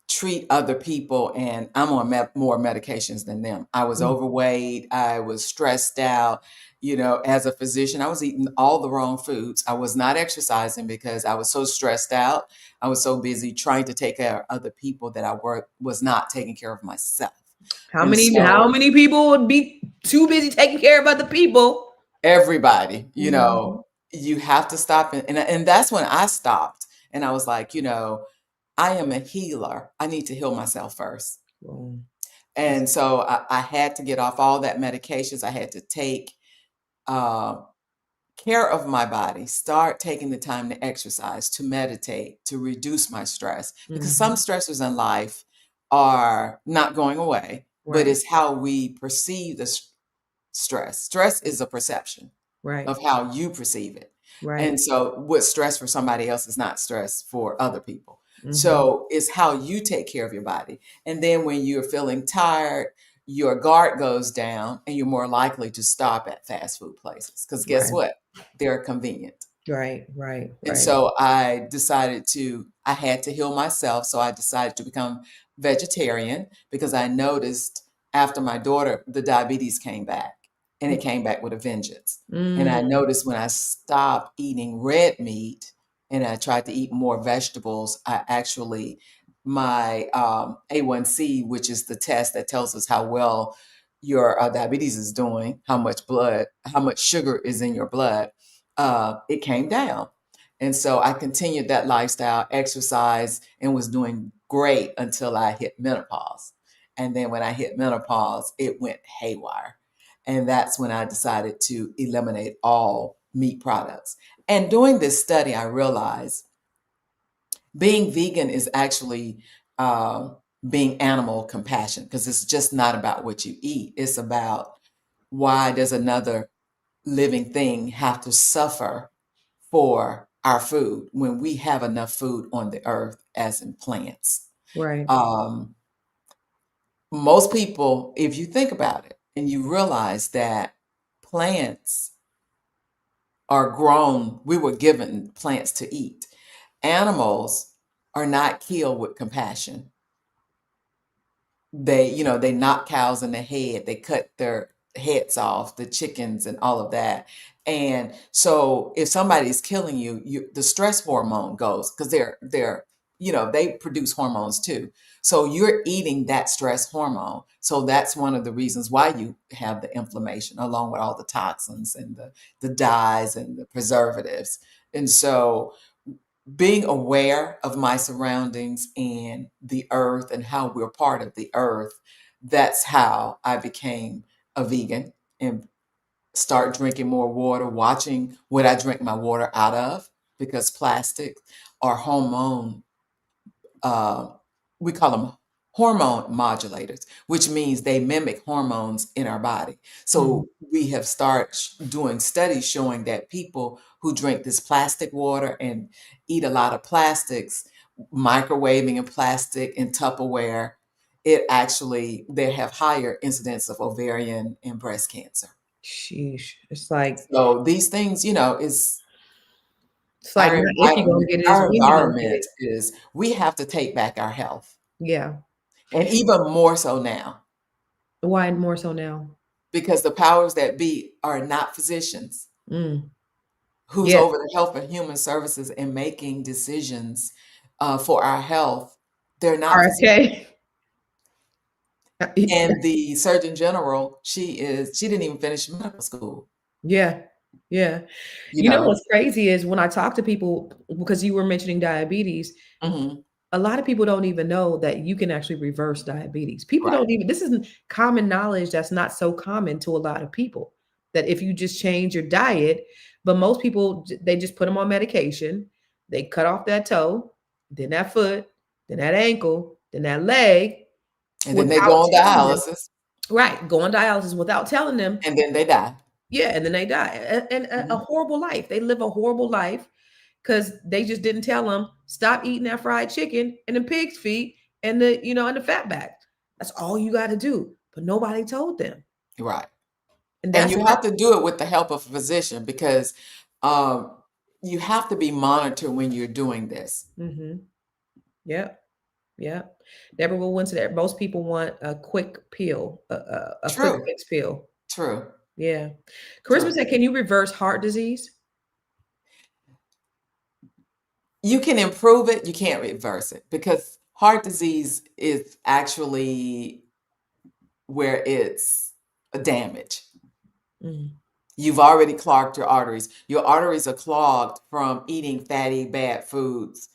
treat other people and I'm on more medications than them? I was Mm. overweight. I was stressed out. You know, as a physician, I was eating all the wrong foods. I was not exercising because I was so stressed out. I was so busy trying to take care of other people that was not taking care of myself. How And many how so many people would be too busy taking care of other people? everybody, you Mhm. know, you have to stop. And that's when I stopped. And I was like, you know, I am a healer. I need to heal myself first. Well, And so I had to get off all that medications. I had to take uh, care of my body, start taking the time to exercise, to meditate, to reduce my stress. Because some mhm. stressors in life are not going away, but Right. it's how we perceive the stress. Stress is a perception Right. of how you perceive it. Right. And so what's stress for somebody else is not stress for other people. Mhm. So it's how you take care of your body. And then when you're feeling tired, your guard goes down and you're more likely to stop at fast food places. Because guess Right. what? They're convenient. Right. Right. And Right. so I had to heal myself. So I decided to become vegetarian because I noticed after my daughter, the diabetes came back and it came back with a vengeance. And I Mm. noticed when I stopped eating red meat and I tried to eat more vegetables, I actually, my A1C, which is the test that tells us how well your diabetes is doing, how much sugar is in your blood, it came down. And so I continued that lifestyle, exercise, and was doing great until I hit menopause. And then when I hit menopause, it went haywire. And that's when I decided to eliminate all meat products. And doing this study, I realized being vegan is actually uh, being animal compassion, because it's just not about what you eat. It's about, why does another living thing have to suffer for our food when we have enough food on the earth, as in plants? Right. Um, most people, if you think about it and you realize that plants are grown, we were given plants to eat. Animals are not killed with compassion. They knock cows in the head, they cut their heads off, the chickens and all of that. And so if somebody's killing you, the stress hormone goes because they produce hormones too. So you're eating that stress hormone. So that's one of the reasons why you have the inflammation, along with all the toxins and the dyes and the preservatives. And so being aware of my surroundings and the earth and how we're part of the earth, that's how I became a vegan and start drinking more water, watching what I drink my water out of, because plastic or hormone, uh, we call them hormone modulators, which means they mimic hormones in our body. So we have started doing studies showing that people who drink this plastic water and eat a lot of plastics, microwaving and plastic and Tupperware, they have higher incidence of ovarian and breast cancer. Sheesh. It's like So these things, is not if you're gonna get it, it's our when you're gonna get environment it. is we have to take back our health. Yeah. And even more so now, Why more so now? because the powers that be are not physicians. Mm. Who's Yeah. over the Health and Human Services and making decisions for our health? They're not physicians. RFK. And the Surgeon General, she didn't even finish medical school. Yeah. Yeah. You know. What's crazy is when I talk to people, because you were mentioning diabetes, Mhm. a lot of people don't even know that you can actually reverse diabetes. People Right. don't even, this isn't common knowledge. That's not so common to a lot of people, that if you just change your diet, but most people, they just put them on medication. They cut off that toe, then that foot, then that ankle, then that leg, And then they without go on telling them, dialysis, right, go on dialysis without telling them. and then they die. Yeah, and then they die. And a Mhm. horrible life. They live a horrible life because they just didn't tell them stop eating that fried chicken and the pig's feet and the fat back. That's all you got to do. But nobody told them. Right. And And that's you why. have to do it with the help of a physician, because um, you have to be monitored when you're doing this. Mm-hmm. Yep. Yep. Never will went to that. Most people want a quick pill, a quick True. fix pill. True. Yeah. Charisma True. said, can you reverse heart disease? You can improve it, you can't reverse it, because heart disease is actually where it's a damage. Mm. You've already clogged your arteries. Your arteries are clogged from eating fatty, bad foods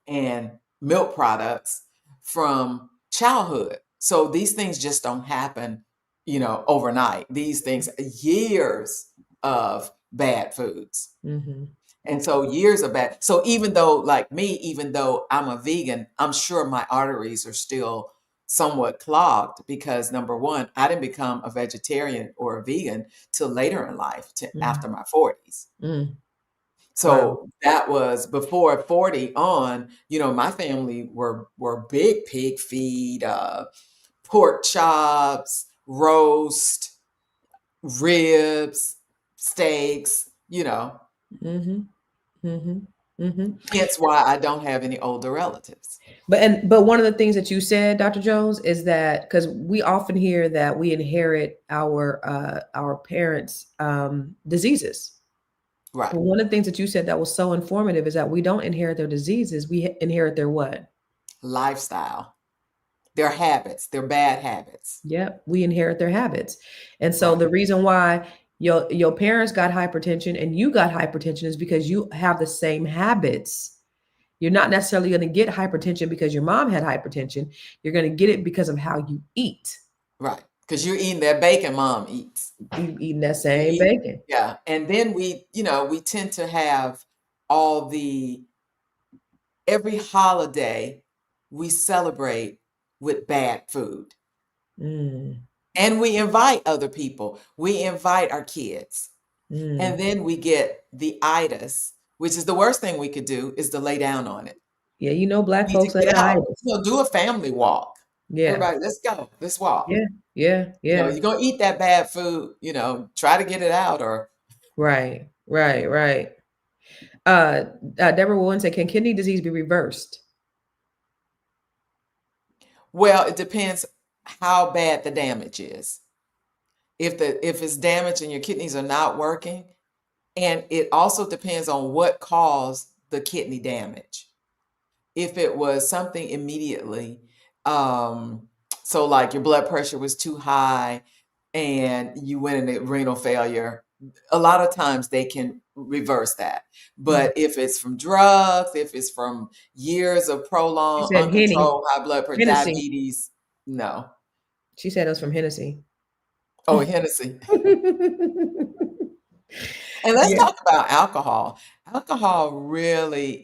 and milk products from childhood. So these things just don't happen, overnight. These things, years of bad foods. Mm-hmm. And so years of bad. So even though, like me, even though I'm a vegan, I'm sure my arteries are still somewhat clogged, because number one, I didn't become a vegetarian or a vegan till later in life, after my 40s. Mm. Wow. So that was before 40 on, my family were big pig feed, pork chops, roast, ribs, steaks, Mm-hmm. Mm-hmm. Mm-hmm. hence why I don't have any older relatives. But one of the things that you said, Dr. Jones, is that because we often hear that we inherit our parents' diseases. Right. But one of the things that you said that was so informative is that we don't inherit their diseases; we inherit their what? Lifestyle, their habits, their bad habits. Yep, we inherit their habits, and so Right. the reason why your parents got hypertension and you got hypertension is because you have the same habits. You're not necessarily going to get hypertension because your mom had hypertension. You're going to get it because of how you eat. Right. Because you're eating that bacon mom eats. You eating that You same eat, bacon. yeah. And then we tend to have every holiday we celebrate with bad food. Mm, And we invite other people. We invite our kids. And mm. then we get the itis, which is the worst thing we could do, is to lay down on it. Yeah, Black You need folks to are get the out. itis. Do a family walk. Yeah. Everybody, let's go. Let's walk. Yeah. Yeah. Yeah. You're gonna eat that bad food, try to get it out. Or Right. Right. Right. Deborah Willen said, can kidney disease be reversed? well, it depends how bad the damage is. If it's damaged and your kidneys are not working, and it also depends on what caused the kidney damage. If it was something immediately, so like your blood pressure was too high and you went into renal failure, a lot of times they can reverse that. But if it's from drugs, if it's from years of She prolonged said Henny. uncontrolled high blood pressure, Hennessy. diabetes, no. She said it was from Hennessy. Oh, Hennessy. And let's Yeah. talk about alcohol. Alcohol really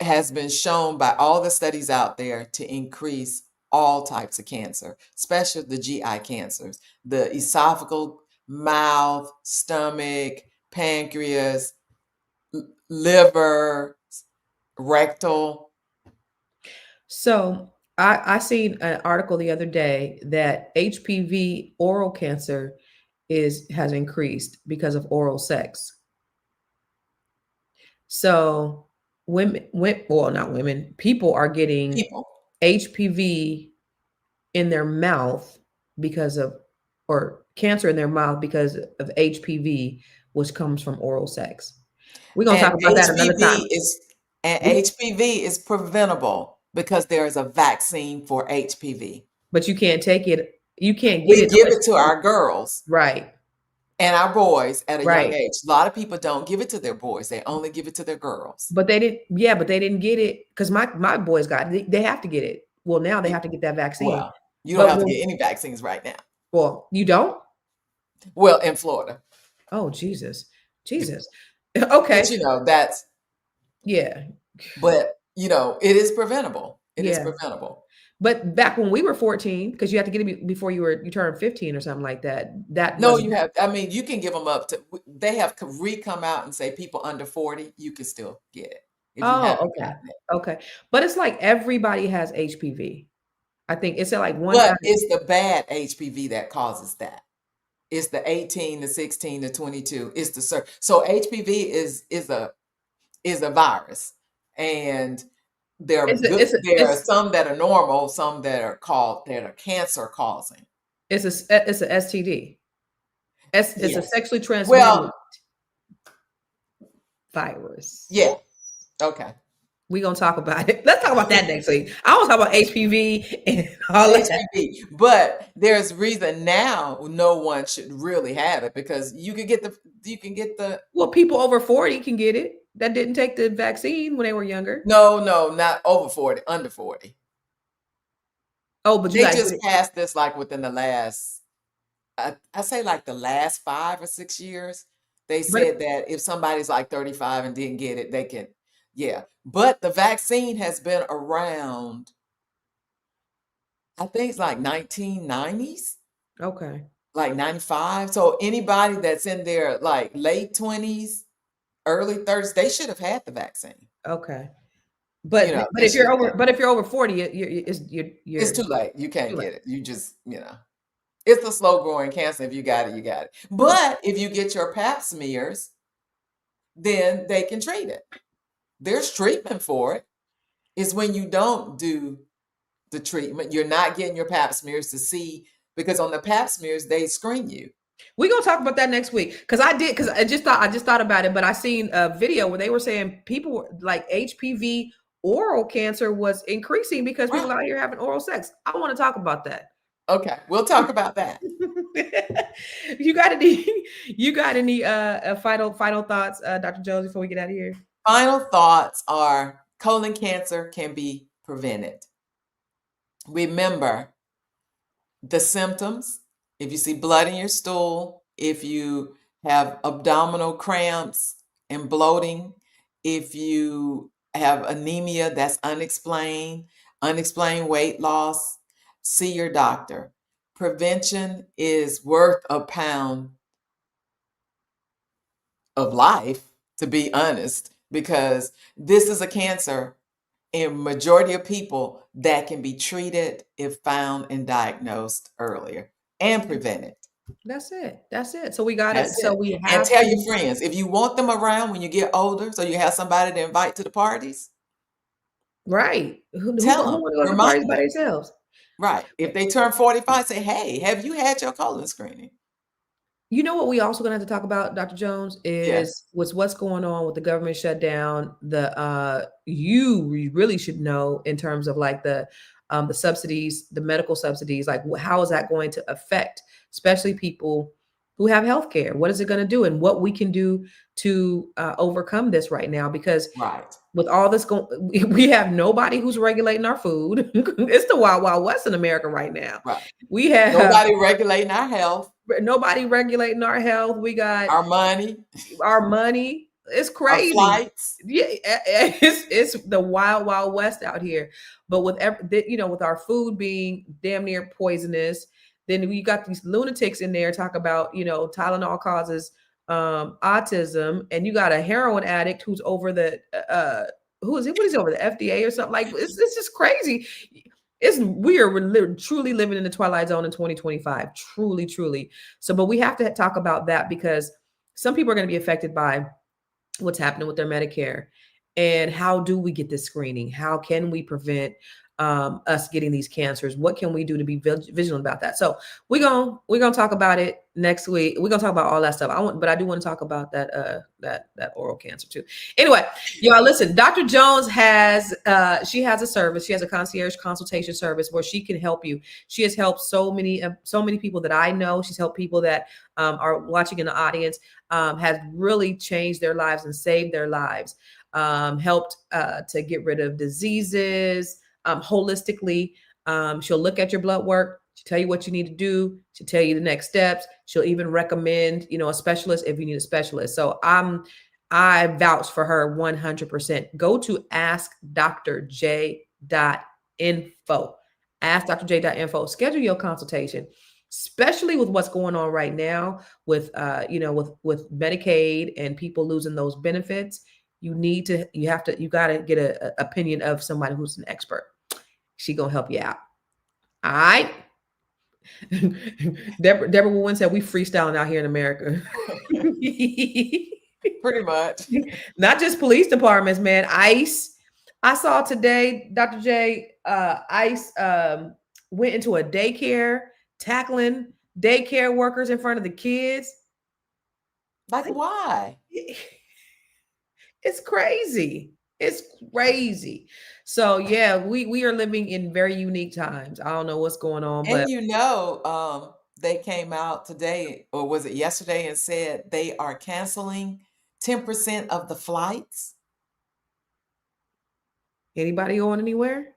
has been shown by all the studies out there to increase all types of cancer, especially the GI cancers, the esophageal, mouth, stomach, pancreas, liver, rectal. So I seen an article the other day that HPV oral cancer has increased because of oral sex. So well, not women, people are getting People. HPV in their mouth because of, or cancer in their mouth because of HPV, which comes from oral sex. We're gonna talk And about that another time. HPV is preventable because there is a vaccine for HPV. But you can't take it. You can't get We it give unless it to our girls right, and our boys at a young right. age. A lot of people don't give it to their boys. They only give it to their girls. But they didn't. Yeah, but they didn't get it because my boys got it. They have to get it. Well, now they have to get that vaccine. Well, you don't But have to get any vaccines right now. well, you don't. Well, in Florida. Oh Jesus, Jesus. Okay. But that's, Yeah, it is preventable. It is yeah. preventable. But back when we were 14, because you had to get it before you turned 15 or something like that. That No, wasn't you can give them up to, they have come out and say people under 40, you can still get it if you oh, haven't okay. gotten it. Okay. But it's like everybody has HPV. I think it's like one But out of it's the bad HPV that causes that. It's the 18, the 16, the 22. It's so HPV is a virus, and there are good. There are some that are normal, some that are cancer causing. it's a STD. It's a Yes. sexually transmitted Well, virus. yeah. Okay. We're gonna talk about it. Let's talk about that next week. I want to talk about HPV and all that. HPV, but there's reason now no one should really have it because you can get the Well, people over 40 can get it that didn't take the vaccine when they were younger. no, not over 40, under 40. Oh, but you They guys just passed this like within the last, I say like the last 5 or 6 years. They said that if somebody's like 35 and didn't get it, they can, yeah. But the vaccine has been around, I think it's like 1990s, okay. like 95. So anybody that's in their like late 20s, early 30s, they should have had the vaccine. Okay. But They should have. if you're over 40, you're It's too late. You can't too late. get it. You just, it's a slow growing cancer. If you got it, you got it. But if you get your pap smears, then they can treat it. There's treatment for it. It's when you don't do the treatment, you're not getting your pap smears to see, because on the pap smears, they screen you. We're gonna talk about that next week. Because I just thought about it, but I seen a video where they were saying people were like HPV oral cancer was increasing because people out here having oral sex. I want to talk about that. Okay, we'll talk about that. You got any final thoughts, Dr. Jones, before we get out of here? Final thoughts are colon cancer can be prevented. Remember the symptoms. If you see blood in your stool, if you have abdominal cramps and bloating, if you have anemia that's unexplained weight loss, see your doctor. Prevention is worth a pound of life, to be honest, because this is a cancer in majority of people that can be treated if found and diagnosed earlier and prevented. That's it. That's it. So we got it. That's So it. we And have tell to. your friends, if you want them around when you get older, so you have somebody to invite to the parties, Right. Who tell them, want to go to the parties remind by them. themselves? Right. If they turn 45, say, hey, have you had your colon screening? You know what we also gonna have to talk about, Dr. Jones, Yes. is what's going on with the government shutdown. You really should know in terms of like the subsidies, the medical subsidies, like how is that going to affect, especially people who have health care? What is it going to do, and what we can do to overcome this right now? Because Right. with all this going, we have nobody who's regulating our food. It's the wild, wild west in America right now. Right. We have Nobody regulating our health, nobody regulating our health. We got our money, our money. It's our crazy. flights. Yeah, it's the wild, wild west out here. But with with our food being damn near poisonous, then we got these lunatics in there talk about Tylenol causes autism, and you got a heroin addict who's over the what is he over the FDA or something, like it's just crazy. We're truly living in the twilight zone in 2025, truly. So, but we have to talk about that because some people are going to be affected by what's happening with their Medicare, and how do we get this screening? How can we prevent us getting these cancers? What can we do to be vigilant about that? So we're gonna talk about it next week. We're gonna talk about all that stuff. But I do want to talk about that oral cancer too. Anyway, y'all listen. Dr. Jones has she has a service. She has a concierge consultation service where she can help you. She has helped so many people that I know. She's helped people that are watching in the audience. Has really changed their lives and saved their lives. Helped to get rid of diseases. Holistically. She'll look at your blood work. She'll tell you what you need to do. She'll tell you the next steps. She'll even recommend, a specialist if you need a specialist. So I vouch for her 100%. Go to askdrj.info. Askdrj.info. Schedule your consultation, especially with what's going on right now with with Medicaid and people losing those benefits. You got to get an opinion of somebody who's an expert. She gonna help you out. All right. Deborah Wynn said we freestyling out here in America. Pretty much. Not just police departments, man. ICE. I saw today, Dr. J, ICE went into a daycare, tackling daycare workers in front of the kids. Like why? It's crazy. It's crazy. So yeah, we are living in very unique times. I don't know what's going on, but And they came out today, or was it yesterday, and said they are canceling 10% of the flights. anybody going anywhere?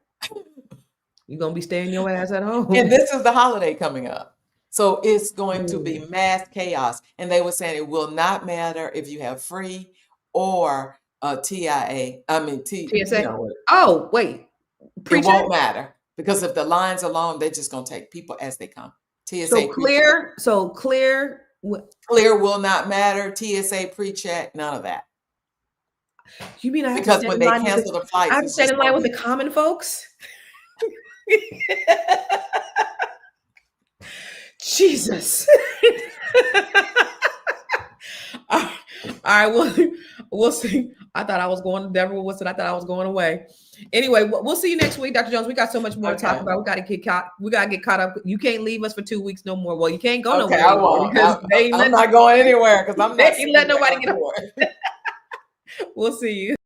You're gonna be staying your ass at home. And this is the holiday coming up. So it's going to be mass chaos. And they were saying it will not matter if you have free or TIA. I mean, TSA. Oh, wait. It won't matter, because if the lines are long, they're just going to take people as they come. TSA Clear will not matter. TSA pre-check, none of that. You mean because when they cancel the flights, I have to stand in line with the common folks? Jesus. All right, we'll see. I thought I was going. Deborah Woodson. I thought I was going away. Anyway, we'll see you next week, Dr. Jones. We got so much more to talk about. We got to get caught. We got to get caught up. You can't leave us for 2 weeks no more. Well, you can't go nowhere. I won't. I'm not going anywhere because I'm not. They ain't let nobody get. We'll see you.